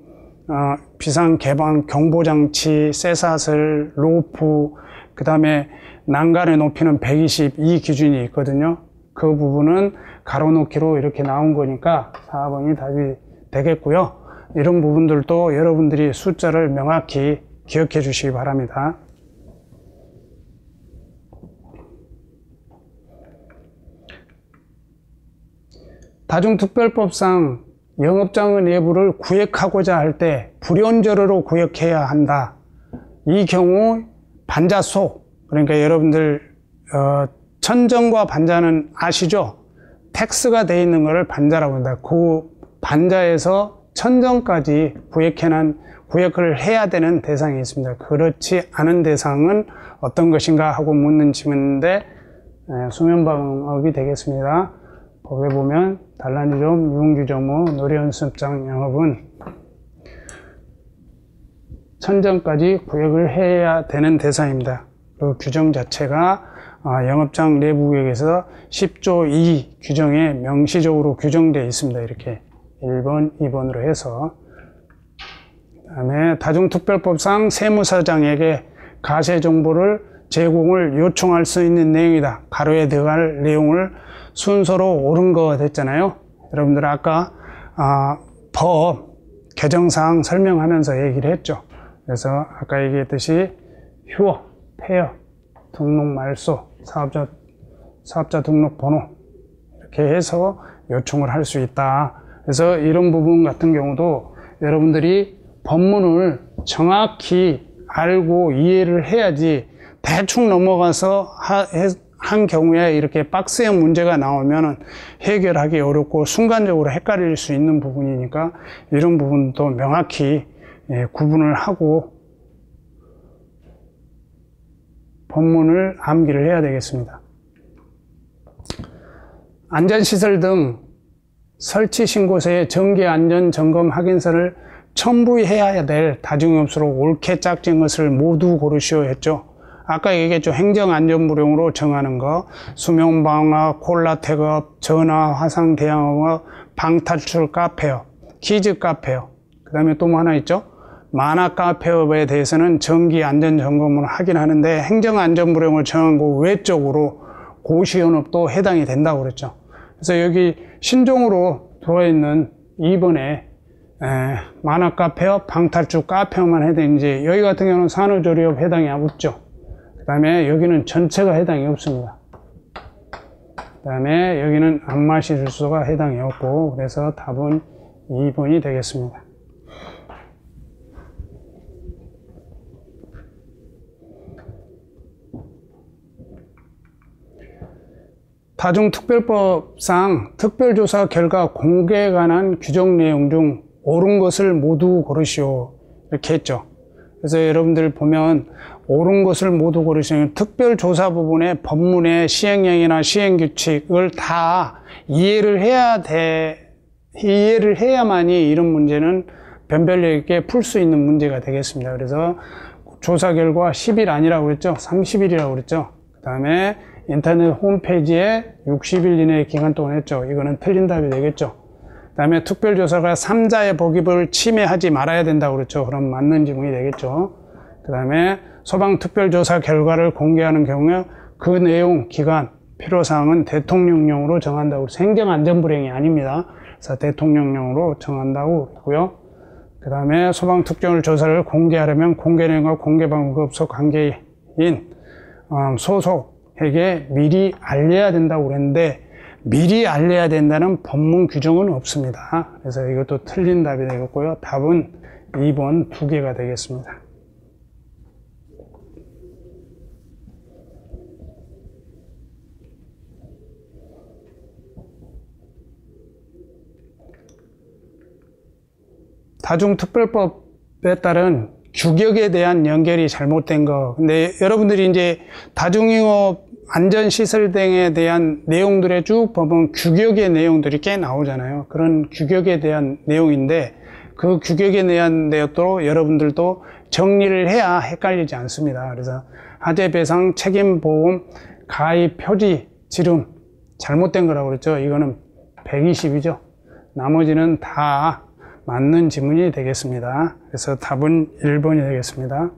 경보장치, 쇠사슬, 로프, 그 다음에 난간의 높이는 122 기준이 있거든요. 그 부분은 가로놓기로 이렇게 나온 거니까 4번이 답이 되겠고요. 이런 부분들도 여러분들이 숫자를 명확히 기억해 주시기 바랍니다. 다중특별법상 영업장의 내부를 구역하고자 할 때 불연절으로 구역해야 한다. 이 경우 반자소, 그러니까 여러분들 천정과 반자는 아시죠? 텍스가 되어 있는 것을 반자라고 한다. 그 반자에서 천정까지 구역을 해야 되는 대상이 있습니다. 그렇지 않은 대상은 어떤 것인가 하고 묻는 질문인데 수면방업이 되겠습니다. 법에 보면 단란주점, 유흥주점 후 놀이연습장 영업은 천정까지 구역을 해야 되는 대상입니다. 그 규정 자체가 영업장 내부 구역에서 10조 2 규정에 명시적으로 규정되어 있습니다. 이렇게 1번, 2번으로 해서. 그 다음에 다중특별법상 세무사장에게 가세정보를 제공을 요청할 수 있는 내용이다. 가로에 들어갈 내용을 순서로 옳은 거 됐잖아요. 여러분들 아까 법 개정사항 설명하면서 얘기를 했죠. 그래서 아까 얘기했듯이 휴업, 폐업, 등록 말소, 사업자 등록 번호 이렇게 해서 요청을 할 수 있다. 그래서 이런 부분 같은 경우도 여러분들이 법문을 정확히 알고 이해를 해야지 대충 넘어가서 한 경우에 이렇게 박스형 문제가 나오면 해결하기 어렵고 순간적으로 헷갈릴 수 있는 부분이니까 이런 부분도 명확히 구분을 하고 법문을 암기를 해야 되겠습니다. 안전시설 등 설치 신고서에 정기안전점검 확인서를 첨부해야 될 다중업소로 옳게 짝진 것을 모두 고르시오 했죠. 아까 얘기했죠. 행정안전부령으로 정하는 거, 수명방화, 콜라텍업, 전화, 화상 대항업, 방탈출 카페업, 키즈 카페업, 그 다음에 또 뭐 하나 있죠. 만화 카페업에 대해서는 정기 안전점검을 하긴 하는데 행정안전부령을 정한 거 외적으로 고시연업도 해당이 된다고 그랬죠. 그래서 여기 신종으로 들어있는 2번에 만화 카페업, 방탈출 카페업만 해당인지 여기 같은 경우는 산후조리업 해당이 없죠. 그 다음에 여기는 전체가 해당이 없습니다. 그 다음에 여기는 안마시술소가 해당이 없고 그래서 답은 2번이 되겠습니다. 다중특별법상 특별조사 결과 공개에 관한 규정 내용 중 옳은 것을 모두 고르시오 이렇게 했죠. 그래서 여러분들 보면 옳은 것을 모두 고르시면 특별조사 부분의 법문의 시행령이나 시행규칙을 다 이해를 해야만이 이런 문제는 변별력 있게 풀 수 있는 문제가 되겠습니다. 그래서 조사 결과 10일 아니라고 그랬죠. 30일이라고 그랬죠. 그 다음에 인터넷 홈페이지에 60일 이내의 기간 동안 했죠. 이거는 틀린 답이 되겠죠. 그 다음에 특별조사가 3자의 복입을 침해하지 말아야 된다고 그랬죠. 그럼 맞는 지문이 되겠죠. 그 다음에 소방특별조사 결과를 공개하는 경우에 그 내용, 기간, 필요사항은 대통령령으로 정한다고 그래서 행정안전부령이 아닙니다. 그래서 대통령령으로 정한다고 그랬고요. 그 다음에 소방특별조사를 공개하려면 공개내용과 공개방법소 관계인 소속에게 미리 알려야 된다고 그랬는데 미리 알려야 된다는 법문 규정은 없습니다. 그래서 이것도 틀린 답이 되겠고요. 답은 2번 2개가 되겠습니다. 다중특별법에 따른 규격에 대한 연결이 잘못된 거. 근데 여러분들이 이제 다중이업 안전시설 등에 대한 내용들에 쭉 보면 규격의 내용들이 꽤 나오잖아요. 그런 규격에 대한 내용인데 그 규격에 대한 내용도 여러분들도 정리를 해야 헷갈리지 않습니다. 그래서 화재배상 책임보험 가입 표지 지름 잘못된 거라고 그랬죠. 이거는 120이죠. 나머지는 다 맞는 지문이 되겠습니다. 그래서 답은 1번이 되겠습니다.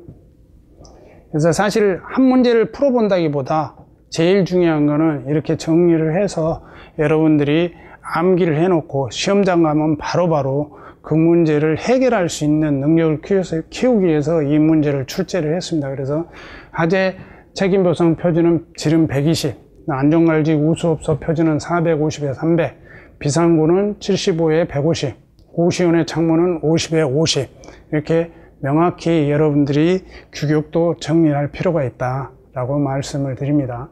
그래서 사실 한 문제를 풀어본다기보다 제일 중요한 거는 이렇게 정리를 해서 여러분들이 암기를 해놓고 시험장 가면 바로바로 그 문제를 해결할 수 있는 능력을 키우기 위해서 이 문제를 출제를 했습니다. 그래서 화재 책임보상 표준은 지름 120, 안전관리 우수업소 표준은 450에 300, 비상구는 75에 150, 고시원의 창문은 50에 50, 이렇게 명확히 여러분들이 규격도 정리할 필요가 있다라고 말씀을 드립니다.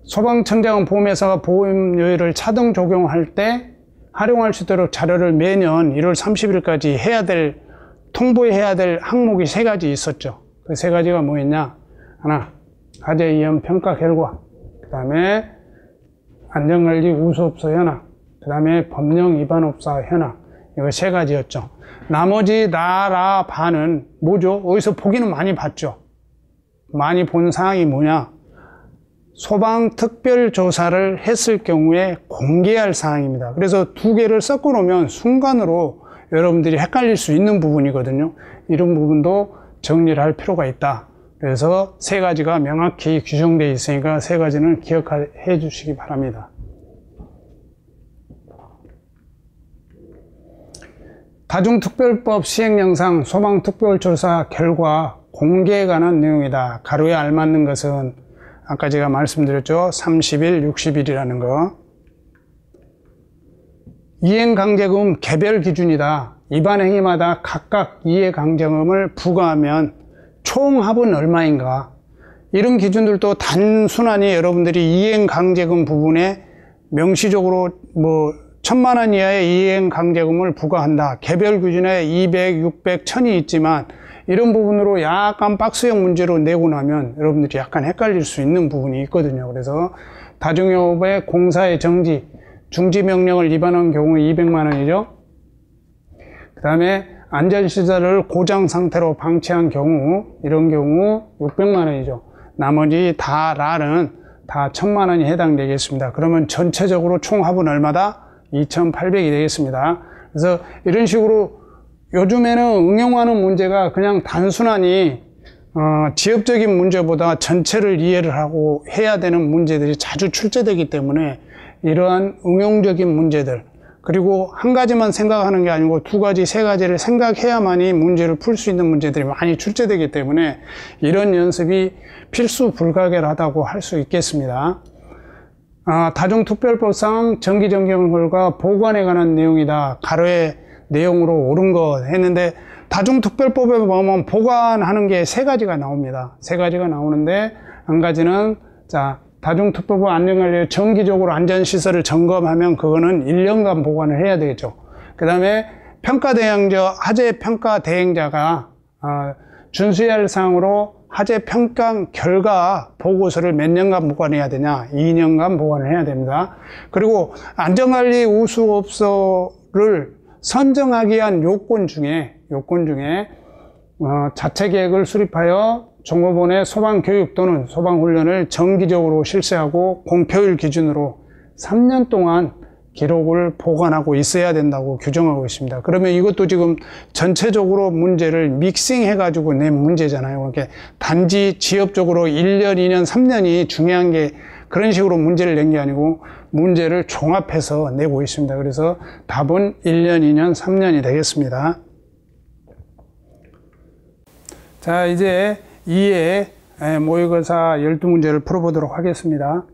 소방청장은 보험회사가 보험료율을 차등 적용할 때 활용할 수 있도록 자료를 매년 1월 30일까지 통보해야 될 항목이 3가지 있었죠. 그 3가지가 뭐였냐? 하나, 화재 위험 평가 결과, 그 다음에 안전관리 우수업소 현황, 그 다음에 법령 위반업소 현황, 이거 3가지였죠. 나머지 나라 반은 뭐죠? 어디서 보기는 많이 봤죠. 많이 본 사항이 뭐냐? 소방 특별조사를 했을 경우에 공개할 사항입니다. 그래서 2개를 섞어 놓으면 순간으로 여러분들이 헷갈릴 수 있는 부분이거든요. 이런 부분도 정리를 할 필요가 있다. 그래서 3가지가 명확히 규정되어 있으니까 3가지는 기억해 주시기 바랍니다. 다중특별법 시행령상 소방특별조사 결과 공개에 관한 내용이다. 가로에 알맞는 것은 아까 제가 말씀드렸죠. 30일, 60일이라는 거. 이행강제금 개별 기준이다. 위반 행위마다 각각 이해강제금을 부과하면 총 합은 얼마인가. 이런 기준들도 단순하니 여러분들이 이행강제금 부분에 명시적으로 1000만 원 이하의 이행강제금을 부과한다. 개별 기준에 200, 600, 1000이 있지만 이런 부분으로 약간 박스형 문제로 내고 나면 여러분들이 약간 헷갈릴 수 있는 부분이 있거든요. 그래서 다중이업의 공사의 정지, 중지명령을 위반한 경우 200만 원이죠. 그 다음에 안전시설을 고장 상태로 방치한 경우, 이런 경우 600만 원이죠. 나머지 다라는 다 1000만 원이 해당되겠습니다. 그러면 전체적으로 총 합은 얼마다? 2800이 되겠습니다. 그래서 이런 식으로 요즘에는 응용하는 문제가 그냥 단순하니 지역적인 문제보다 전체를 이해를 하고 해야 되는 문제들이 자주 출제되기 때문에 이러한 응용적인 문제들, 그리고 한 가지만 생각하는 게 아니고 2가지, 3가지를 생각해야만이 문제를 풀 수 있는 문제들이 많이 출제되기 때문에 이런 연습이 필수 불가결하다고 할 수 있겠습니다. 다중특별법상 정기점검과 보관에 관한 내용이다. 가로에 내용으로 옳은 것 했는데 다중특별법에 보면 보관하는 게 3가지가 나옵니다. 3가지가 나오는데 한 가지는 다중특별법 안전관리 정기적으로 안전시설을 점검하면 그거는 1년간 보관을 해야 되겠죠. 그 다음에 평가대행자, 화재평가대행자가 준수해야 할 사항으로 화재평가 결과 보고서를 몇 년간 보관해야 되냐? 2년간 보관을 해야 됩니다. 그리고 안전관리 우수업소를 선정하기 위한 요건 중에 자체 계획을 수립하여 종업원의 소방교육 또는 소방훈련을 정기적으로 실시하고 공표일 기준으로 3년 동안 기록을 보관하고 있어야 된다고 규정하고 있습니다. 그러면 이것도 지금 전체적으로 문제를 믹싱해 가지고 낸 문제잖아요. 그러니까 단지 지역적으로 1년, 2년, 3년이 중요한 게 그런 식으로 문제를 낸 게 아니고 문제를 종합해서 내고 있습니다. 그래서 답은 1년, 2년, 3년이 되겠습니다. 자, 이제 2회 모의고사 12문제를 풀어보도록 하겠습니다.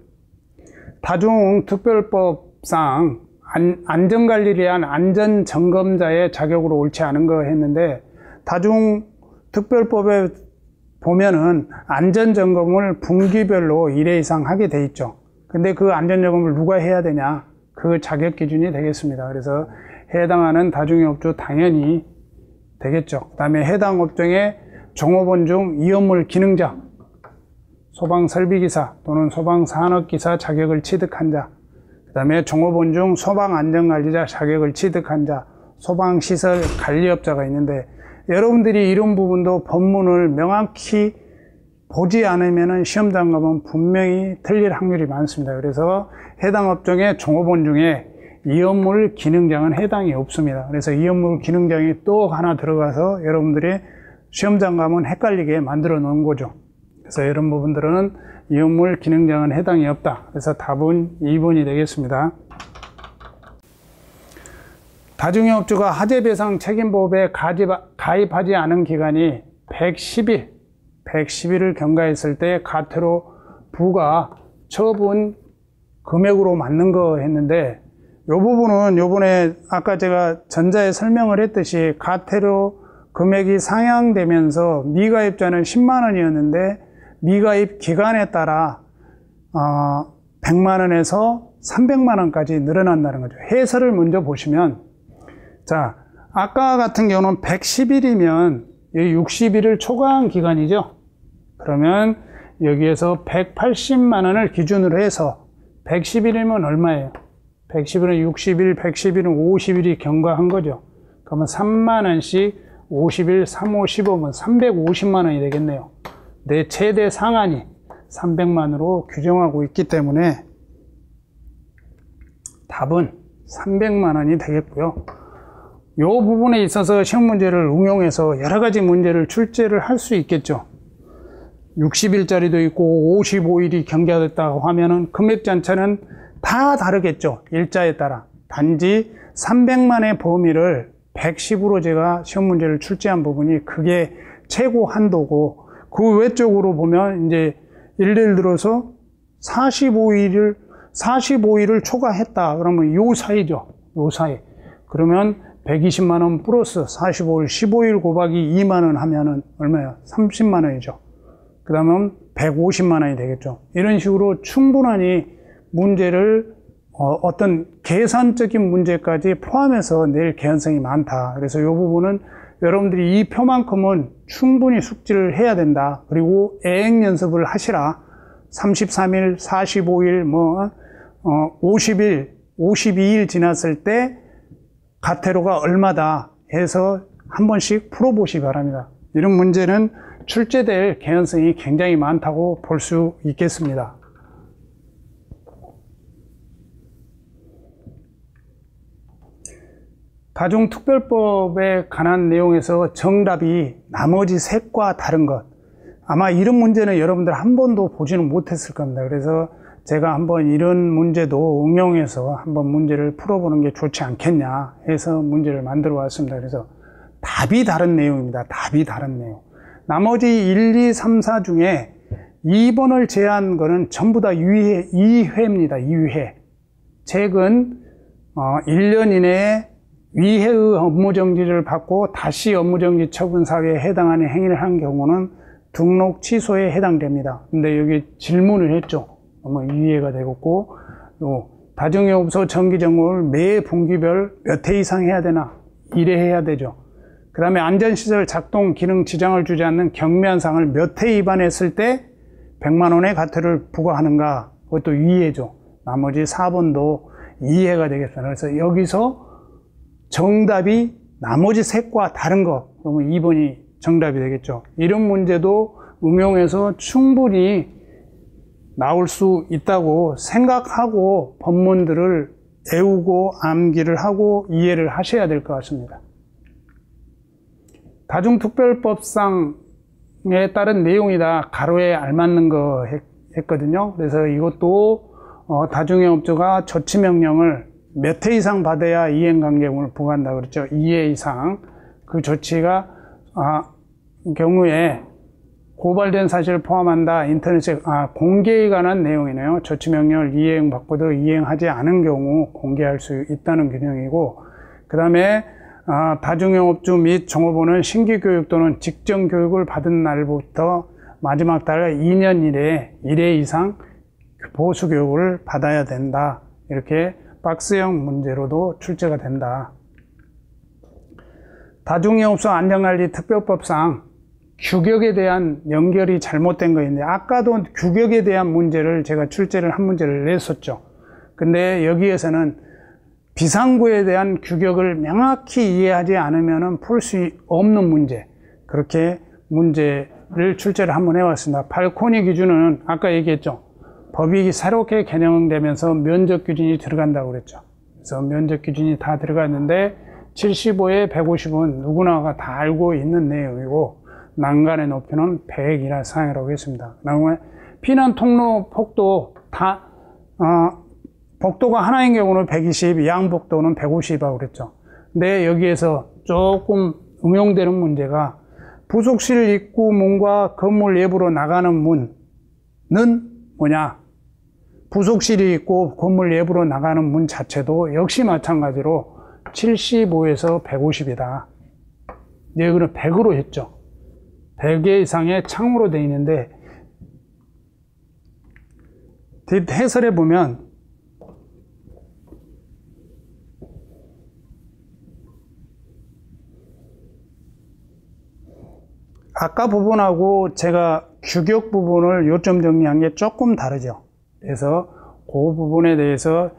다중특별법상 안전관리를 위한 안전점검자의 자격으로 옳지 않은 거 했는데, 다중특별법에 보면은 안전점검을 분기별로 1회 이상 하게 돼 있죠. 근데 그 안전점검을 누가 해야 되냐? 그 자격 기준이 되겠습니다. 그래서 해당하는 다중이업주 당연히 되겠죠. 그 다음에 해당 업종의 종업원 중 이 업무를 기능자, 소방설비기사 또는 소방산업기사 자격을 취득한 자, 그 다음에 종업원 중 소방안전관리자 자격을 취득한 자, 소방시설 관리업자가 있는데, 여러분들이 이런 부분도 법문을 명확히 보지 않으면 시험장 가면 분명히 틀릴 확률이 많습니다. 그래서 해당 업종의 종업원 중에 이 업무를 기능장은 해당이 없습니다. 그래서 이 업무 기능장이 또 하나 들어가서 여러분들이 시험장 가면 헷갈리게 만들어 놓은 거죠. 그래서 이런 부분들은 이 업무 기능장은 해당이 없다. 그래서 답은 2번이 되겠습니다. 다중이업주가 하재배상 책임보험에 가입하지 않은 기간이 110일을 경과했을 때 가태료 부과 처분 금액으로 맞는 거 했는데, 이 부분은 요번에 아까 제가 전자에 설명을 했듯이 가태료 금액이 상향되면서 미가입자는 10만 원이었는데 미가입 기간에 따라 100만 원에서 300만 원까지 늘어난다는 거죠. 해설을 먼저 보시면, 자, 아까 같은 경우는 110일이면 60일을 초과한 기간이죠. 그러면 여기에서 180만 원을 기준으로 해서 110일이면 얼마예요? 110일은 60일, 110일은 50일이 경과한 거죠. 그러면 3만 원씩 50일, 3, 5, 15면 350만 원이 되겠네요. 내 최대 상한이 300만으로 규정하고 있기 때문에 답은 300만 원이 되겠고요. 이 부분에 있어서 시험 문제를 응용해서 여러 가지 문제를 출제를 할 수 있겠죠. 60일짜리도 있고 55일이 경과됐다고 하면은 금액 전체는 다 다르겠죠. 일자에 따라. 단지 300만의 범위를 110으로 제가 시험 문제를 출제한 부분이 그게 최고 한도고, 그 외적으로 보면 이제 예를 들어서 45일을 초과했다. 그러면 요 사이죠. 요 사이. 그러면 120만 원 플러스 45일, 15일 곱하기 2만 원 하면은 얼마예요? 30만 원이죠. 그 다음은 150만 원이 되겠죠. 이런 식으로 충분히 문제를 어떤 계산적인 문제까지 포함해서 낼 개연성이 많다. 그래서 이 부분은 여러분들이 이 표만큼은 충분히 숙지를 해야 된다. 그리고 애행 연습을 하시라. 33일, 45일, 50일, 52일 지났을 때 가태료가 얼마다 해서 한 번씩 풀어보시기 바랍니다. 이런 문제는 출제될 개연성이 굉장히 많다고 볼 수 있겠습니다. 다중특별법에 관한 내용에서 정답이 나머지 셋과 다른 것, 아마 이런 문제는 여러분들 한 번도 보지는 못했을 겁니다. 그래서 제가 한번 이런 문제도 응용해서 한번 문제를 풀어보는 게 좋지 않겠냐 해서 문제를 만들어 왔습니다. 그래서 답이 다른 내용입니다. 답이 다른 내용. 나머지 1, 2, 3, 4 중에 2번을 제외한 거는 전부 다 2회입니다. 2회. 최근 1년 이내에 위해의 업무정지를 받고 다시 업무정지 처분 사유에 해당하는 행위를 한 경우는 등록 취소에 해당됩니다. 근데 여기 질문을 했죠. 위해가 되겠고, 다중이업소 정기점검을 매 분기별 몇 회 이상 해야 되나? 1회 해야 되죠. 그 다음에 안전시설 작동 기능 지장을 주지 않는 경미한 사항을 몇 회 위반했을 때 100만 원의 가태료를 부과하는가? 그것도 위해죠. 나머지 4번도 이해가 되겠습니다. 그래서 여기서 정답이 나머지 셋과 다른 거, 그러면 2번이 정답이 되겠죠. 이런 문제도 응용해서 충분히 나올 수 있다고 생각하고 법문들을 외우고 암기를 하고 이해를 하셔야 될 것 같습니다. 다중특별법상에 따른 내용이다. 가로에 알맞는 거 했거든요. 그래서 이것도 다중이업주가 조치명령을 몇 회 이상 받아야 이행강제금을 부과한다 그랬죠. 2회 이상. 그 조치가 경우에 고발된 사실을 포함한다. 인터넷에 공개에 관한 내용이네요. 조치명령을 이행받고도 이행하지 않은 경우 공개할 수 있다는 규정이고, 그 다음에 다중이업주 및 종업원은 신규교육 또는 직전교육을 받은 날부터 마지막 달 2년 이내에 1회 이상 보수교육을 받아야 된다. 이렇게 박스형 문제로도 출제가 된다. 다중이용소 안전관리 특별법상 규격에 대한 연결이 잘못된 거였는데, 아까도 규격에 대한 문제를 제가 출제를 한 문제를 냈었죠. 근데 여기에서는 비상구에 대한 규격을 명확히 이해하지 않으면 풀 수 없는 문제, 그렇게 문제를 출제를 한번 해왔습니다. 발코니 기준은 아까 얘기했죠. 법이 새롭게 개정되면서 면적 기준이 들어간다고 그랬죠. 그래서 면적 기준이 다 들어갔는데 75에 150은 누구나가 다 알고 있는 내용이고, 난간의 높이는 100이나 사용이라고 했습니다. 그다음에 피난 통로 폭도 복도가 하나인 경우는 120, 양복도는 150이라고 그랬죠. 근데 여기에서 조금 응용되는 문제가, 부속실 입구 문과 건물 내부로 나가는 문은 뭐냐? 부속실이 있고 건물 내부로 나가는 문 자체도 역시 마찬가지로 75에서 150이다. 여기는 100으로 했죠. 100개 이상의 창으로 되어 있는데, 해설해 보면 아까 부분하고 제가 규격 부분을 요점 정리한 게 조금 다르죠. 그래서 그 부분에 대해서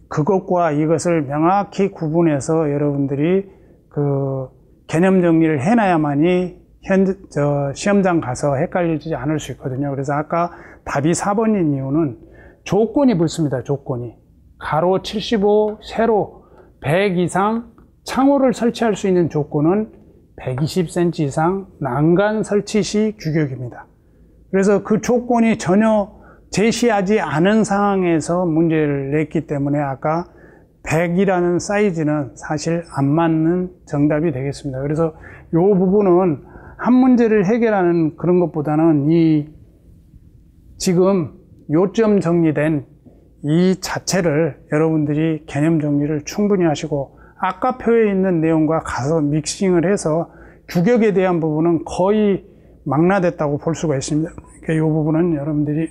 그것과 이것을 명확히 구분해서 여러분들이 그 개념 정리를 해놔야만이 시험장 가서 헷갈리지 않을 수 있거든요. 그래서 아까 답이 4번인 이유는 조건이 붙습니다. 조건이. 가로 75, 세로 100 이상 창호를 설치할 수 있는 조건은 120cm 이상 난간 설치 시 규격입니다. 그래서 그 조건이 전혀 제시하지 않은 상황에서 문제를 냈기 때문에 아까 100이라는 사이즈는 사실 안 맞는 정답이 되겠습니다. 그래서 이 부분은 한 문제를 해결하는 그런 것보다는 지금 요점 정리된 이 자체를 여러분들이 개념 정리를 충분히 하시고, 아까 표에 있는 내용과 가서 믹싱을 해서 규격에 대한 부분은 거의 망라됐다고 볼 수가 있습니다. 그러니까 이 부분은 여러분들이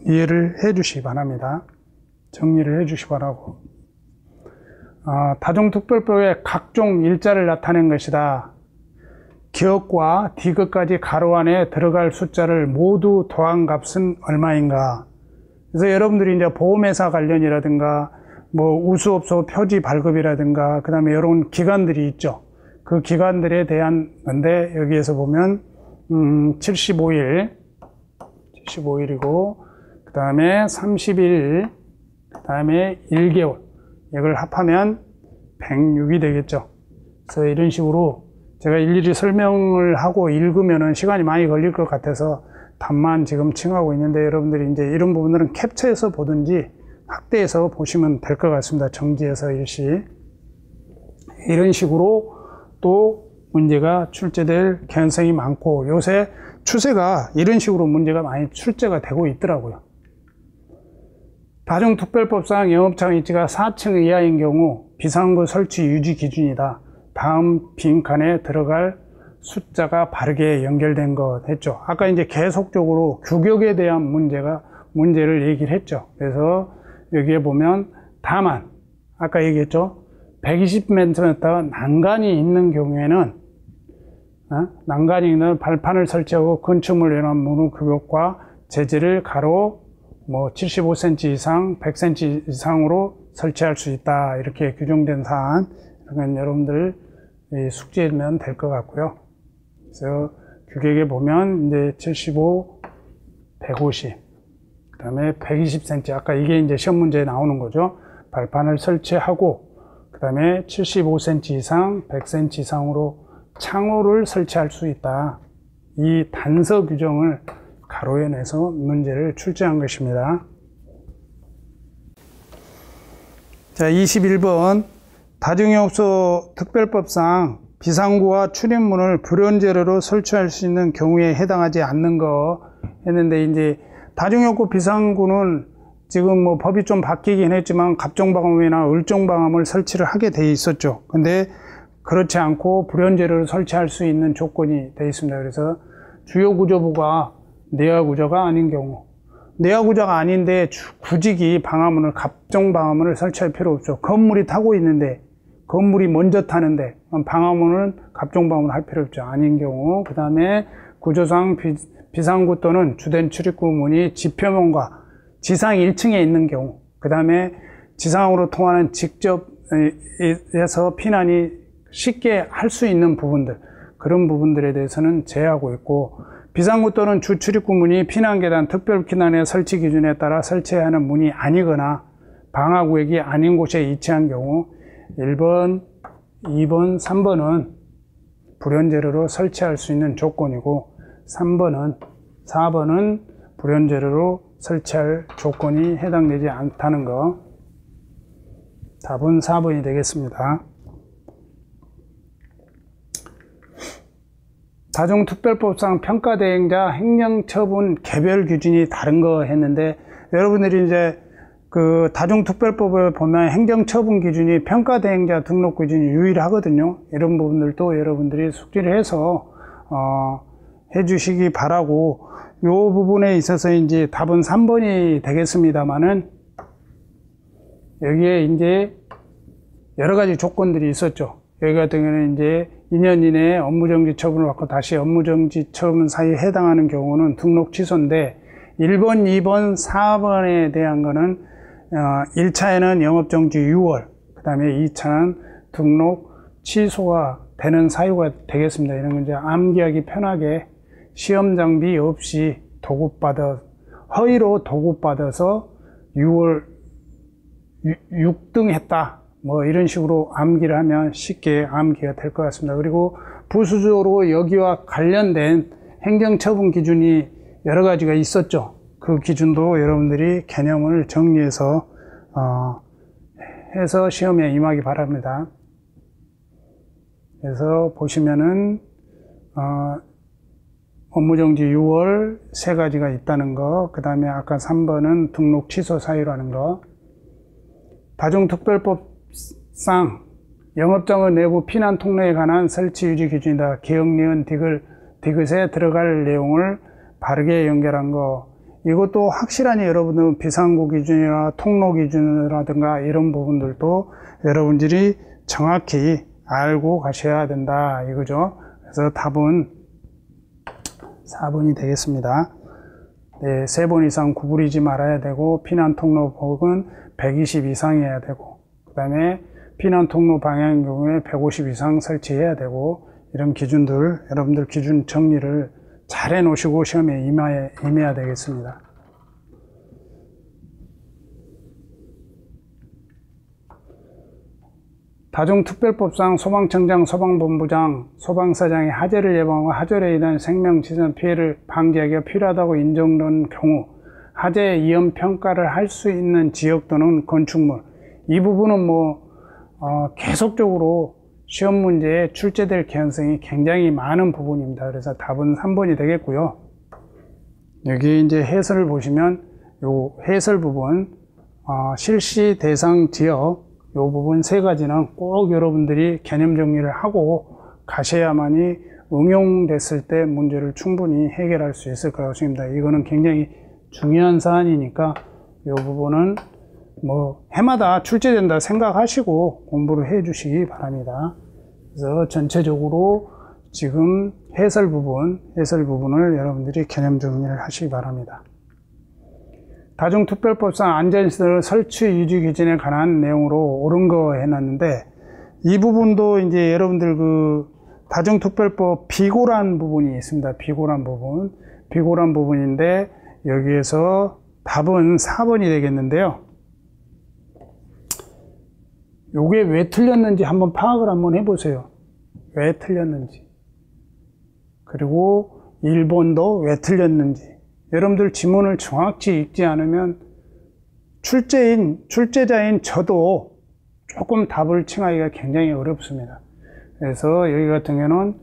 이해를 해 주시기 바랍니다. 정리를 해 주시기 바라고. 다중특별법의 각종 일자를 나타낸 것이다. 기억과 디귿까지 가로 안에 들어갈 숫자를 모두 더한 값은 얼마인가. 그래서 여러분들이 이제 보험회사 관련이라든가 뭐 우수업소 표지 발급이라든가 그 다음에 이런 기관들이 있죠. 그 기관들에 대한 건데, 여기에서 보면 75일이고 그 다음에 30일, 그 다음에 1개월, 이걸 합하면 106이 되겠죠. 그래서 이런 식으로 제가 일일이 설명을 하고 읽으면은 시간이 많이 걸릴 것 같아서 답만 지금 칭하고 있는데, 여러분들이 이제 이런 부분들은 캡처해서 보든지 확대해서 보시면 될 것 같습니다. 정지해서 일시. 이런 식으로 또 문제가 출제될 개연성이 많고, 요새 추세가 이런 식으로 문제가 많이 출제가 되고 있더라고요. 다중특별법상 영업장 위치가 4층 이하인 경우 비상구 설치 유지 기준이다. 다음 빈칸에 들어갈 숫자가 바르게 연결된 것 했죠. 아까 이제 계속적으로 규격에 대한 문제를 얘기를 했죠. 그래서 여기에 보면 다만 아까 얘기했죠. 120m 난간이 있는 경우에는 난간이 있는 발판을 설치하고 건축물 연합 문의 규격과 재질을 가로 75cm 이상, 100cm 이상으로 설치할 수 있다. 이렇게 규정된 사안. 그러니까 여러분들 숙지하면 될 것 같고요. 그래서 규격에 보면 이제 75, 150, 그 다음에 120cm. 아까 이게 이제 시험 문제에 나오는 거죠. 발판을 설치하고, 그 다음에 75cm 이상, 100cm 이상으로 창호를 설치할 수 있다. 이 단서 규정을 가로에 내서 문제를 출제한 것입니다. 자, 21번. 다중이용소 특별법상 비상구와 출입문을 불연재료로 설치할 수 있는 경우에 해당하지 않는 거 했는데, 이제 다중이용소 비상구는 지금 뭐 법이 좀 바뀌긴 했지만 갑종방음이나 을종방음을 설치를 하게 돼 있었죠. 근데 그렇지 않고 불연재료를 설치할 수 있는 조건이 돼 있습니다. 그래서 주요 구조부가 내화 구조가 아닌 경우, 내화 구조가 아닌데 굳이 방화문을 갑종 방화문을 설치할 필요 없죠. 건물이 타고 있는데 건물이 먼저 타는데 방화문은 갑종방문 할 필요 없죠. 아닌 경우. 그 다음에 구조상 비상구 또는 주된 출입구 문이 지표면과 지상 1층에 있는 경우, 그 다음에 지상으로 통하는 직접에서 피난이 쉽게 할 수 있는 부분들, 그런 부분들에 대해서는 제외하고 있고, 비상구 또는 주출입구 문이 피난계단 특별피난의 설치 기준에 따라 설치해야 하는 문이 아니거나 방화구역이 아닌 곳에 위치한 경우 1번, 2번, 3번은 불연재료로 설치할 수 있는 조건이고 4번은 불연재료로 설치할 조건이 해당되지 않다는 거. 답은 4번이 되겠습니다. 다중특별법상 평가대행자 행정처분 개별 기준이 다른 거 했는데, 여러분들이 이제 그 다중특별법을 보면 행정처분 기준이 평가대행자 등록 기준이 유일하거든요. 이런 부분들도 여러분들이 숙지를 해서 해주시기 바라고, 이 부분에 있어서 이제 답은 3번이 되겠습니다만은, 여기에 이제 여러 가지 조건들이 있었죠. 여기 같은 경우는 이제 2년 이내에 업무정지 처분을 받고 다시 업무정지 처분 사이에 해당하는 경우는 등록 취소인데, 1번, 2번, 4번에 대한 거는 1차에는 영업정지 6월, 그 다음에 2차는 등록 취소가 되는 사유가 되겠습니다. 이런 건 이제 암기하기 편하게 시험 장비 없이 허위로 도급받아서 6등 했다, 뭐 이런 식으로 암기를 하면 쉽게 암기가 될 것 같습니다. 그리고 부수적으로 여기와 관련된 행정처분 기준이 여러 가지가 있었죠. 그 기준도 여러분들이 개념을 정리해서 해서 시험에 임하기 바랍니다. 그래서 보시면은 업무정지 6월 3가지가 있다는 거, 그 다음에 아까 3번은 등록 취소 사유라는 거, 다중특별법상 영업장의 내부 피난 통로에 관한 설치 유지 기준이다. 개혁, 니은, 디귿에 들어갈 내용을 바르게 연결한 거, 이것도 확실하니 여러분들 비상구 기준이나 통로 기준이라든가 이런 부분들도 여러분들이 정확히 알고 가셔야 된다, 이거죠. 그래서 답은 4번이 되겠습니다. 네, 3번 이상 구부리지 말아야 되고, 피난 통로 폭은 120 이상이어야 되고, 그 다음에 피난 통로 방향의 경우에 150 이상 설치해야 되고, 이런 기준들, 여러분들 기준 정리를 잘 해 놓으시고 시험에 임해야 되겠습니다. 다중특별법상 소방청장, 소방본부장, 소방서장이 하재를 예방하고 하재로 인한 생명재산 피해를 방지하기가 필요하다고 인정된 경우 하재 위험 평가를 할 수 있는 지역 또는 건축물, 이 부분은 계속적으로 시험 문제에 출제될 가능성이 굉장히 많은 부분입니다. 그래서 답은 3번이 되겠고요. 여기 이제 해설을 보시면 요 해설 부분, 실시 대상 지역, 요 부분 3가지는 꼭 여러분들이 개념 정리를 하고 가셔야만이 응용됐을 때 문제를 충분히 해결할 수 있을 거라고 생각합니다. 이거는 굉장히 중요한 사안이니까 요 부분은 해마다 출제된다 생각하시고 공부를 해 주시기 바랍니다. 그래서 전체적으로 지금 해설 부분을 여러분들이 개념 정리를 하시기 바랍니다. 다중특별법상 안전시설 설치 유지 기준에 관한 내용으로 옳은 거 해놨는데, 이 부분도 이제 여러분들 그 다중특별법 비고란 부분이 있습니다. 비고란 부분인데 여기에서 답은 4번이 되겠는데요. 요게 왜 틀렸는지 한번 파악을 한번 해보세요. 왜 틀렸는지. 그리고 1번도 왜 틀렸는지. 여러분들 지문을 정확히 읽지 않으면 출제자인 저도 조금 답을 칭하기가 굉장히 어렵습니다. 그래서 여기 같은 경우는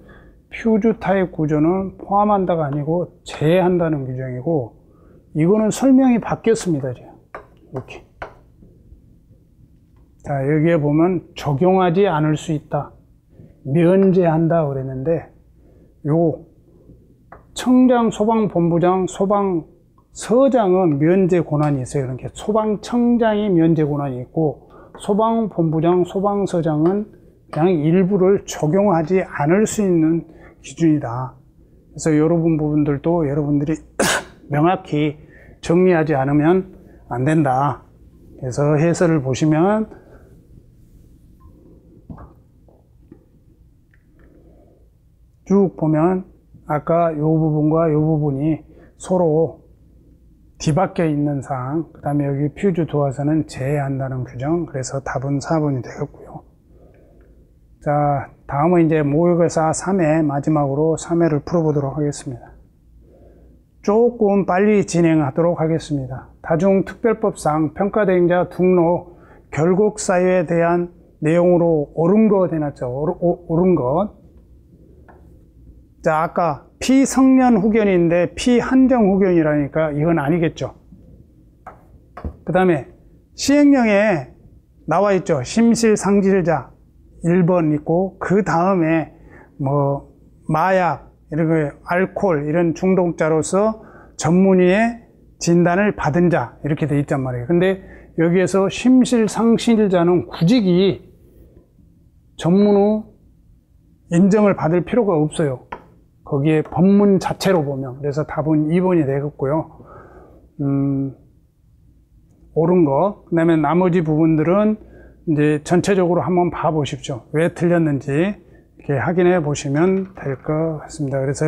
퓨즈 타입 구조는 포함한다가 아니고 제외한다는 규정이고, 이거는 설명이 바뀌었습니다. 이렇게. 자, 여기에 보면 적용하지 않을 수 있다, 면제한다 그랬는데, 요 청장, 소방본부장, 소방서장은 면제 권한이 있어요. 그러니까 소방청장이 면제 권한이 있고, 소방본부장, 소방서장은 그냥 일부를 적용하지 않을 수 있는 기준이다. 그래서 이런 부분들도 여러분들이 명확히 정리하지 않으면 안 된다. 그래서 해설을 보시면 쭉 보면 아까 이 부분과 이 부분이 서로 뒤바뀌어 있는 사항, 그 다음에 여기 퓨즈 도화선은 제외한다는 규정. 그래서 답은 4번이 되겠고요. 자, 다음은 이제 모의고사 3회, 마지막으로 3회를 풀어보도록 하겠습니다. 조금 빨리 진행하도록 하겠습니다. 다중특별법상 평가대행자 등록 결국 사유에 대한 내용으로 옳은 것 해놨죠. 옳은 것. 자, 아까 피성년 후견인데 피한정 후견이라니까 이건 아니겠죠. 그 다음에 시행령에 나와 있죠. 심실상실자 1번 있고, 그 다음에 뭐 마약, 이런 거, 알코올 이런 중독자로서 전문의의 진단을 받은 자 이렇게 돼 있단 말이에요. 근데 여기에서 심실상실자는 굳이 전문의 인정을 받을 필요가 없어요. 거기에 법문 자체로 보면. 그래서 답은 2번이 되겠고요. 옳은 거. 그 다음에 나머지 부분들은 이제 전체적으로 한번 봐 보십시오. 왜 틀렸는지 이렇게 확인해 보시면 될 것 같습니다. 그래서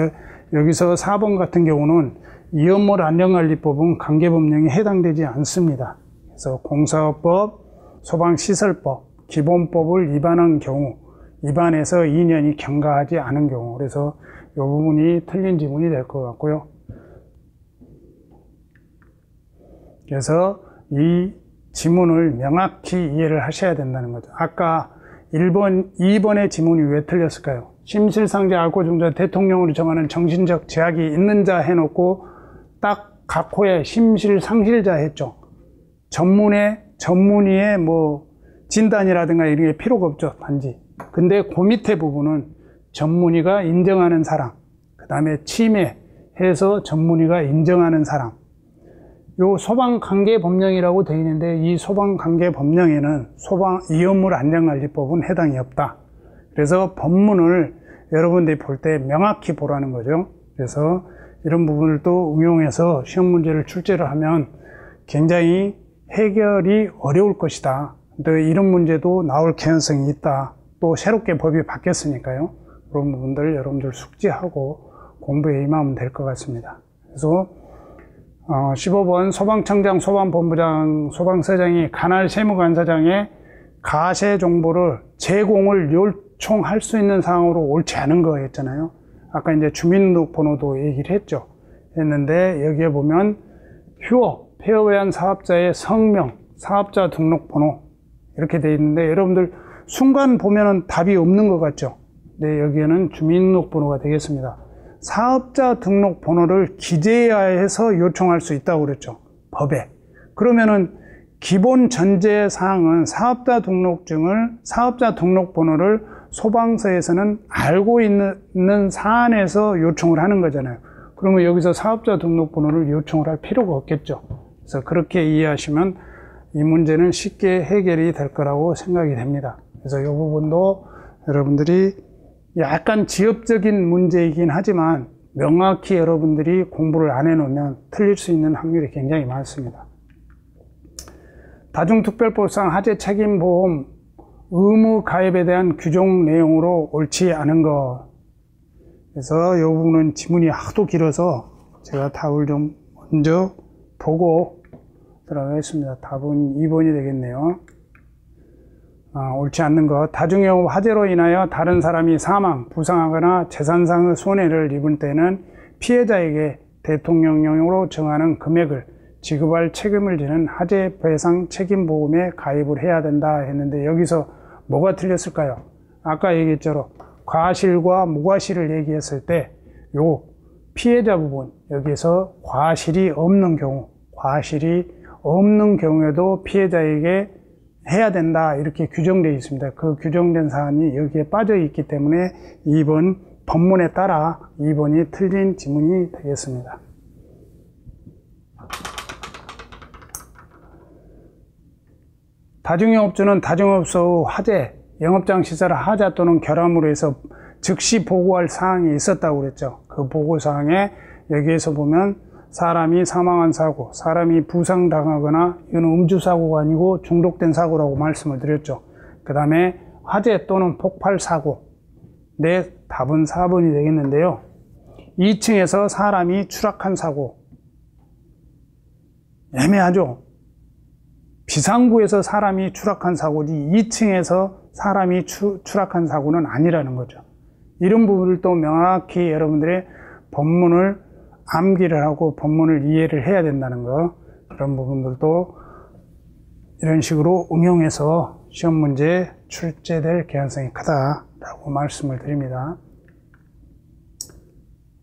여기서 4번 같은 경우는 이연몰 안전관리법은 관계법령에 해당되지 않습니다. 그래서 공사업법, 소방시설법, 기본법을 위반한 경우, 위반해서 2년이 경과하지 않은 경우, 그래서 이 부분이 틀린 지문이 될 것 같고요. 그래서 이 지문을 명확히 이해를 하셔야 된다는 거죠. 아까 1번, 2번의 지문이 왜 틀렸을까요? 심실상자 알코올 중독자 대통령으로 정하는 정신적 제약이 있는 자 해놓고 딱 각 호에 심실상실자 했죠. 전문의의 뭐 진단이라든가 이런 게 필요가 없죠, 단지. 근데 그 밑에 부분은 전문의가 인정하는 사람, 그 다음에 치매해서 전문의가 인정하는 사람, 요 소방관계법령이라고 되어 있는데, 이 소방관계법령에는 이연물 안전관리법은 해당이 없다. 그래서 법문을 여러분들이 볼 때 명확히 보라는 거죠. 그래서 이런 부분을 또 응용해서 시험 문제를 출제를 하면 굉장히 해결이 어려울 것이다. 또 이런 문제도 나올 개연성이 있다. 또 새롭게 법이 바뀌었으니까요. 그런 부분들 여러분들 숙지하고 공부에 임하면 될 것 같습니다. 그래서 15번 소방청장, 소방본부장, 소방서장이 관할 세무관사장에 가세 정보를 제공을 요청할 수 있는 사항으로 옳지 않은 거였잖아요. 아까 이제 주민등록번호도 얘기를 했는데 여기에 보면 휴업, 폐업한 사업자의 성명, 사업자 등록번호 이렇게 되어 있는데, 여러분들 순간 보면은 답이 없는 것 같죠? 네, 여기에는 주민등록번호가 되겠습니다. 사업자 등록번호를 기재해서 요청할 수 있다고 그랬죠, 법에. 그러면은 기본 전제 사항은 사업자 등록번호를 소방서에서는 알고 있는 사안에서 요청을 하는 거잖아요. 그러면 여기서 사업자 등록번호를 요청을 할 필요가 없겠죠. 그래서 그렇게 이해하시면 이 문제는 쉽게 해결이 될 거라고 생각이 됩니다. 그래서 이 부분도 여러분들이 약간 지엽적인 문제이긴 하지만 명확히 여러분들이 공부를 안 해놓으면 틀릴 수 있는 확률이 굉장히 많습니다. 다중특별법상 하재 책임보험 의무 가입에 대한 규정 내용으로 옳지 않은 것. 그래서 이 부분은 지문이 하도 길어서 제가 답을 좀 먼저 보고 들어가겠습니다. 답은 2번이 되겠네요. 옳지 않는 것. 다중영업 화재로 인하여 다른 사람이 사망, 부상하거나 재산상의 손해를 입을 때는 피해자에게 대통령령으로 정하는 금액을 지급할 책임을 지는 화재배상 책임보험에 가입을 해야 된다 했는데, 여기서 뭐가 틀렸을까요? 아까 얘기했죠. 과실과 무과실을 얘기했을 때 요 피해자 부분, 여기서 과실이 없는 경우에도 피해자에게 해야 된다 이렇게 규정되어 있습니다. 그 규정된 사안이 여기에 빠져 있기 때문에 2번 법문에 따라 2번이 틀린 지문이 되겠습니다. 다중영업주는 다중업소의 화재, 영업장 시설 하자 또는 결함으로 해서 즉시 보고할 사항이 있었다고 그랬죠. 그 보고사항에 여기에서 보면 사람이 사망한 사고, 사람이 부상당하거나 이건 음주사고가 아니고 중독된 사고라고 말씀을 드렸죠. 그 다음에 화재 또는 폭발 사고. 네, 답은 4번이 되겠는데요. 2층에서 사람이 추락한 사고. 애매하죠. 비상구에서 사람이 추락한 사고지 2층에서 사람이 추락한 사고는 아니라는 거죠. 이런 부분을 또 명확히 여러분들의 본문을 암기를 하고 본문을 이해를 해야 된다는 거, 그런 부분들도 이런 식으로 응용해서 시험 문제에 출제될 개연성이 크다라고 말씀을 드립니다.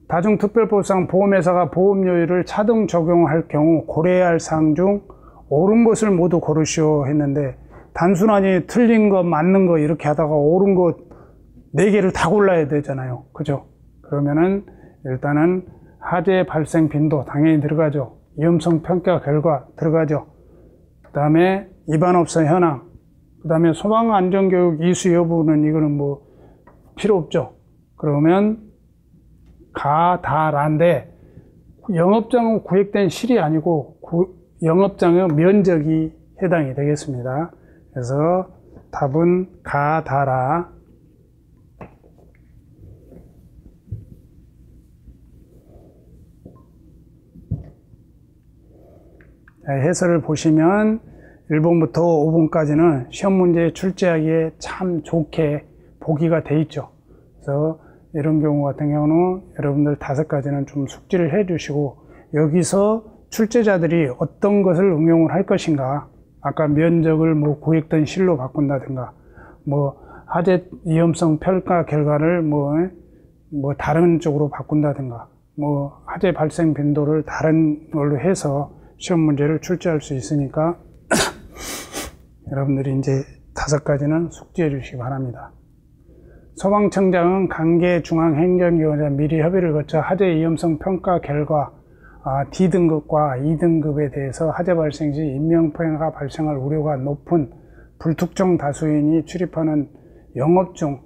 다중특별보상 보험회사가 보험료율을 차등 적용할 경우 고려해야 할 사항 중 옳은 것을 모두 고르시오 했는데, 단순하니 틀린 거 맞는 거 이렇게 하다가 옳은 거 4개를 다 골라야 되잖아요. 그죠? 그러면은 일단은 화재 발생 빈도 당연히 들어가죠. 위험성 평가 결과 들어가죠. 그 다음에 입안업소 현황, 그 다음에 소방안전교육 이수 여부는 이거는 뭐 필요 없죠. 그러면 가다란데 영업장은 구획된 실이 아니고 영업장의 면적이 해당이 되겠습니다. 그래서 답은 가다라. 해설을 보시면 1번부터 5번까지는 시험 문제에 출제하기에 참 좋게 보기가 돼 있죠. 그래서 이런 경우 같은 경우는 여러분들 5가지는 좀 숙지를 해 주시고, 여기서 출제자들이 어떤 것을 응용을 할 것인가, 아까 면적을 뭐 구획된 실로 바꾼다든가, 뭐 화재 위험성 평가 결과를 뭐 다른 쪽으로 바꾼다든가, 뭐 화재 발생 빈도를 다른 걸로 해서 시험 문제를 출제할 수 있으니까 여러분들이 이제 5가지는 숙지해 주시기 바랍니다. 소방청장은 관계중앙행정기관과 미리 협의를 거쳐 화재 위험성 평가 결과 D등급과 2등급에 대해서 화재 발생 시 인명피해가 발생할 우려가 높은 불특정 다수인이 출입하는 영업 중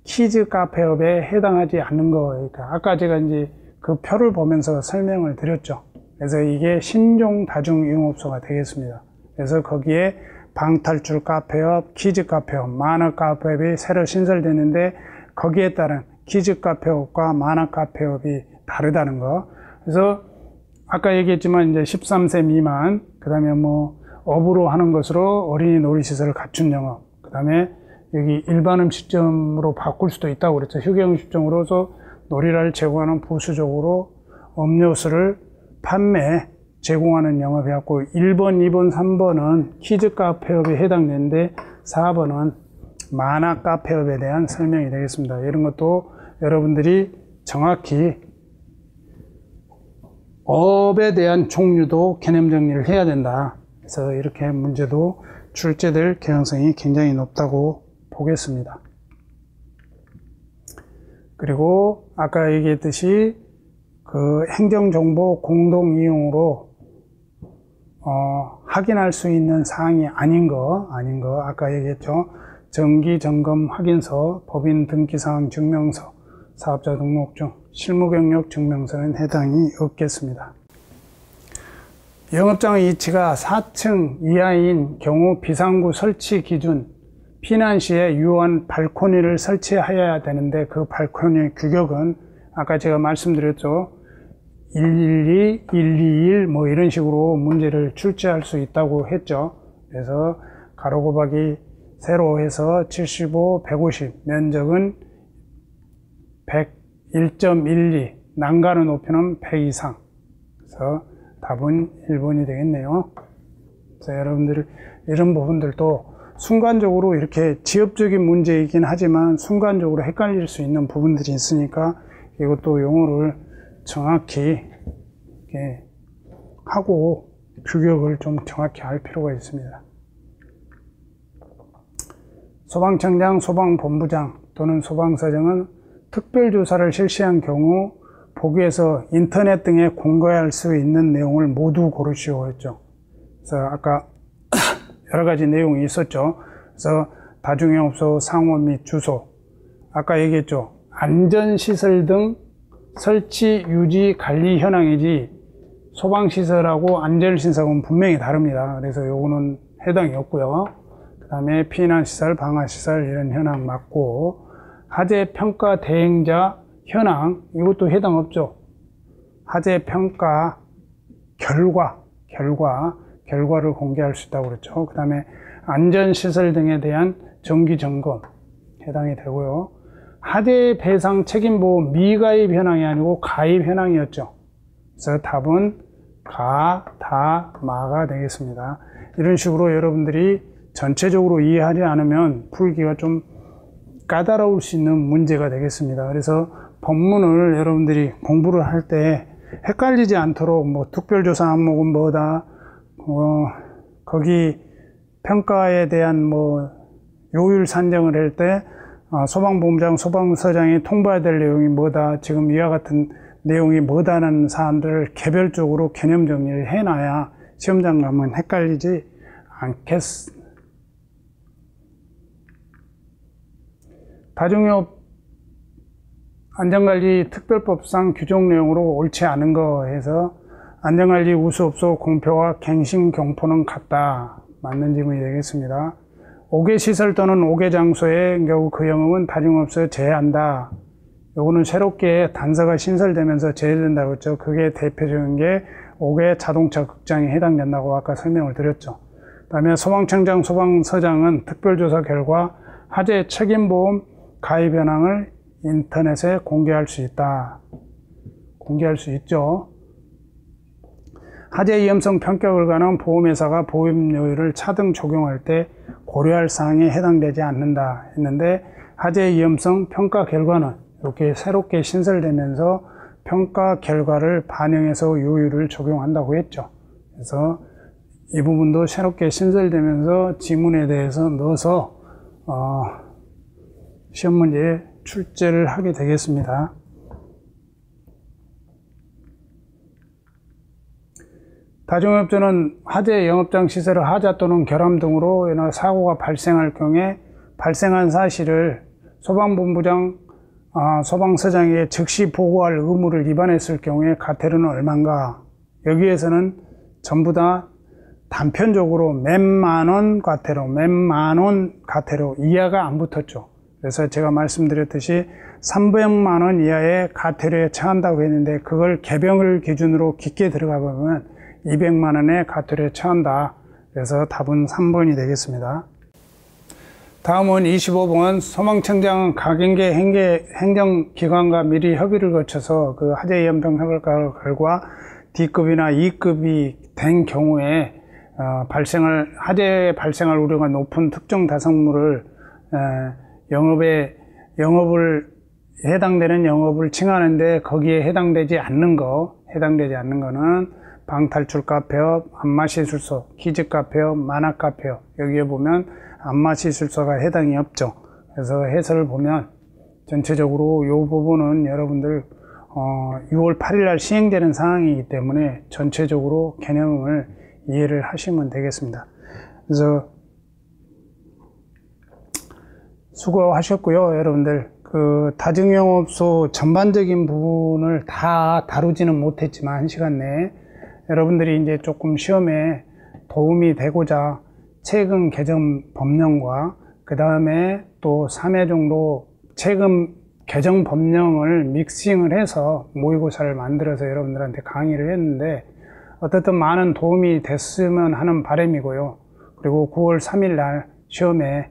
키즈 카페업에 해당하지 않는 거니까, 아까 제가 이제 그 표를 보면서 설명을 드렸죠. 그래서 이게 신종 다중 영업소가 되겠습니다. 그래서 거기에 방탈출 카페업, 키즈 카페업, 만화 카페업이 새로 신설되는데, 거기에 따른 키즈 카페업과 만화 카페업이 다르다는 거. 그래서 아까 얘기했지만 이제 13세 미만, 그 다음에 뭐 업으로 하는 것으로 어린이 놀이시설을 갖춘 영업, 그 다음에 여기 일반 음식점으로 바꿀 수도 있다고 그랬죠. 휴게음식점으로서 놀이를 제공하는 부수적으로 음료수를 판매, 제공하는 영업이었고, 1번, 2번, 3번은 키즈 카페업에 해당되는데 4번은 만화 카페업에 대한 설명이 되겠습니다. 이런 것도 여러분들이 정확히 업에 대한 종류도 개념 정리를 해야 된다. 그래서 이렇게 문제도 출제될 개연성이 굉장히 높다고 보겠습니다. 그리고 아까 얘기했듯이 그 행정정보 공동이용으로 확인할 수 있는 사항이 아닌 거 아까 얘기했죠. 정기점검 확인서, 법인 등기사항 증명서, 사업자 등록증, 실무경력 증명서는 해당이 없겠습니다. 영업장의 위치가 4층 이하인 경우 비상구 설치 기준, 피난 시에 유효한 발코니를 설치해야 되는데, 그 발코니 규격은 아까 제가 말씀드렸죠. 112, 121 뭐 이런 식으로 문제를 출제할 수 있다고 했죠. 그래서 가로 곱하기 세로 해서 75, 150, 면적은 101.12, 난간의 높이는 100 이상. 그래서 답은 1번이 되겠네요. 그래서 여러분들 이런 부분들도 순간적으로 이렇게 지엽적인 문제이긴 하지만 순간적으로 헷갈릴 수 있는 부분들이 있으니까 이것도 용어를 정확히 이렇게 하고 규격을 좀 정확히 알 필요가 있습니다. 소방청장, 소방본부장 또는 소방서장은 특별조사를 실시한 경우 보기에서 인터넷 등에 공개할 수 있는 내용을 모두 고르시오 했죠. 그래서 아까 여러 가지 내용이 있었죠. 그래서 다중영업소 상호 및 주소, 아까 얘기했죠. 안전시설 등 설치, 유지, 관리 현황이지 소방시설하고 안전시설은 분명히 다릅니다. 그래서 요거는 해당이 없고요. 그 다음에 피난시설, 방화시설 이런 현황 맞고, 하재 평가 대행자 현황 이것도 해당 없죠. 하재 평가 결과를 공개할 수 있다고 그랬죠. 그 다음에 안전시설 등에 대한 정기점검 해당이 되고요. 하재 배상 책임보험 미가입 현황이 아니고 가입 현황이었죠. 그래서 답은 가, 다, 마가 되겠습니다. 이런 식으로 여러분들이 전체적으로 이해하지 않으면 풀기가 좀 까다로울 수 있는 문제가 되겠습니다. 그래서 법문을 여러분들이 공부를 할 때 헷갈리지 않도록 뭐 특별조사 항목은 뭐다, 거기 평가에 대한 뭐 요율 산정을 할 때 소방본부장, 소방서장이 통보해야 될 내용이 뭐다, 지금 이와 같은 내용이 뭐다라는 사안들을 개별적으로 개념 정리를 해놔야 시험장 가면 헷갈리지 않겠습니다. 다중영업 안전관리 특별법상 규정 내용으로 옳지 않은 거 해서 안전관리 우수업소 공표와 갱신 경포는 같다. 맞는 질문이 되겠습니다. 5개 시설 또는 5개 장소의 경우 그 영업은 다중업소에 제외한다. 요거는 새롭게 단서가 신설되면서 제외된다고 했죠. 그게 대표적인 게 5개 자동차 극장에 해당된다고 아까 설명을 드렸죠. 그 다음에 소방청장, 소방서장은 특별조사 결과 하재 책임보험 가입 현황을 인터넷에 공개할 수 있다. 공개할 수 있죠. 하재 위험성 평가 결과는 보험회사가 보험료율을 차등 적용할 때 고려할 사항에 해당되지 않는다 했는데, 하재 위험성 평가 결과는 이렇게 새롭게 신설되면서 평가 결과를 반영해서 요율을 적용한다고 했죠. 그래서 이 부분도 새롭게 신설되면서 지문에 대해서 넣어서 시험 문제에 출제를 하게 되겠습니다. 다중업소는 하재 영업장 시설의 하자 또는 결함 등으로 인한 사고가 발생할 경우에 발생한 사실을 소방본부장, 소방서장에게 즉시 보고할 의무를 위반했을 경우에 과태료는 얼마인가? 여기에서는 전부 다 단편적으로 몇만원 과태료, 몇만원 과태료 이하가 안 붙었죠. 그래서 제가 말씀드렸듯이 300만원 이하의 과태료에 처한다고 했는데, 그걸 개병을 기준으로 깊게 들어가 보면 200만원의 과태료에 처한다. 그래서 답은 3번이 되겠습니다. 다음은 25번 소방청장은 각인계 행정기관과 미리 협의를 거쳐서 그 하재 위험성 평가 결과 D급이나 E급이 된 경우에 하재에 발생할 우려가 높은 특정 다성물을 영업을 해당되는 영업을 칭하는데, 거기에 해당되지 않는 거는 방탈출가폐업, 안마시술소, 기직가폐업, 만화가폐업, 여기에 보면 안마시술소가 해당이 없죠. 그래서 해설을 보면 전체적으로 이 부분은 여러분들 6월 8일 날 시행되는 상황이기 때문에 전체적으로 개념을 이해를 하시면 되겠습니다. 그래서 수고하셨고요. 여러분들 그 다중영업소 전반적인 부분을 다 다루지는 못했지만 1시간 내에 여러분들이 이제 조금 시험에 도움이 되고자 최근 개정 법령과 그 다음에 또 3회 정도 최근 개정 법령을 믹싱을 해서 모의고사를 만들어서 여러분들한테 강의를 했는데, 어떻든 많은 도움이 됐으면 하는 바람이고요. 그리고 9월 3일 날 시험에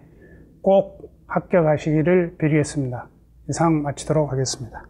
꼭 합격하시기를 빌겠습니다. 이상 마치도록 하겠습니다.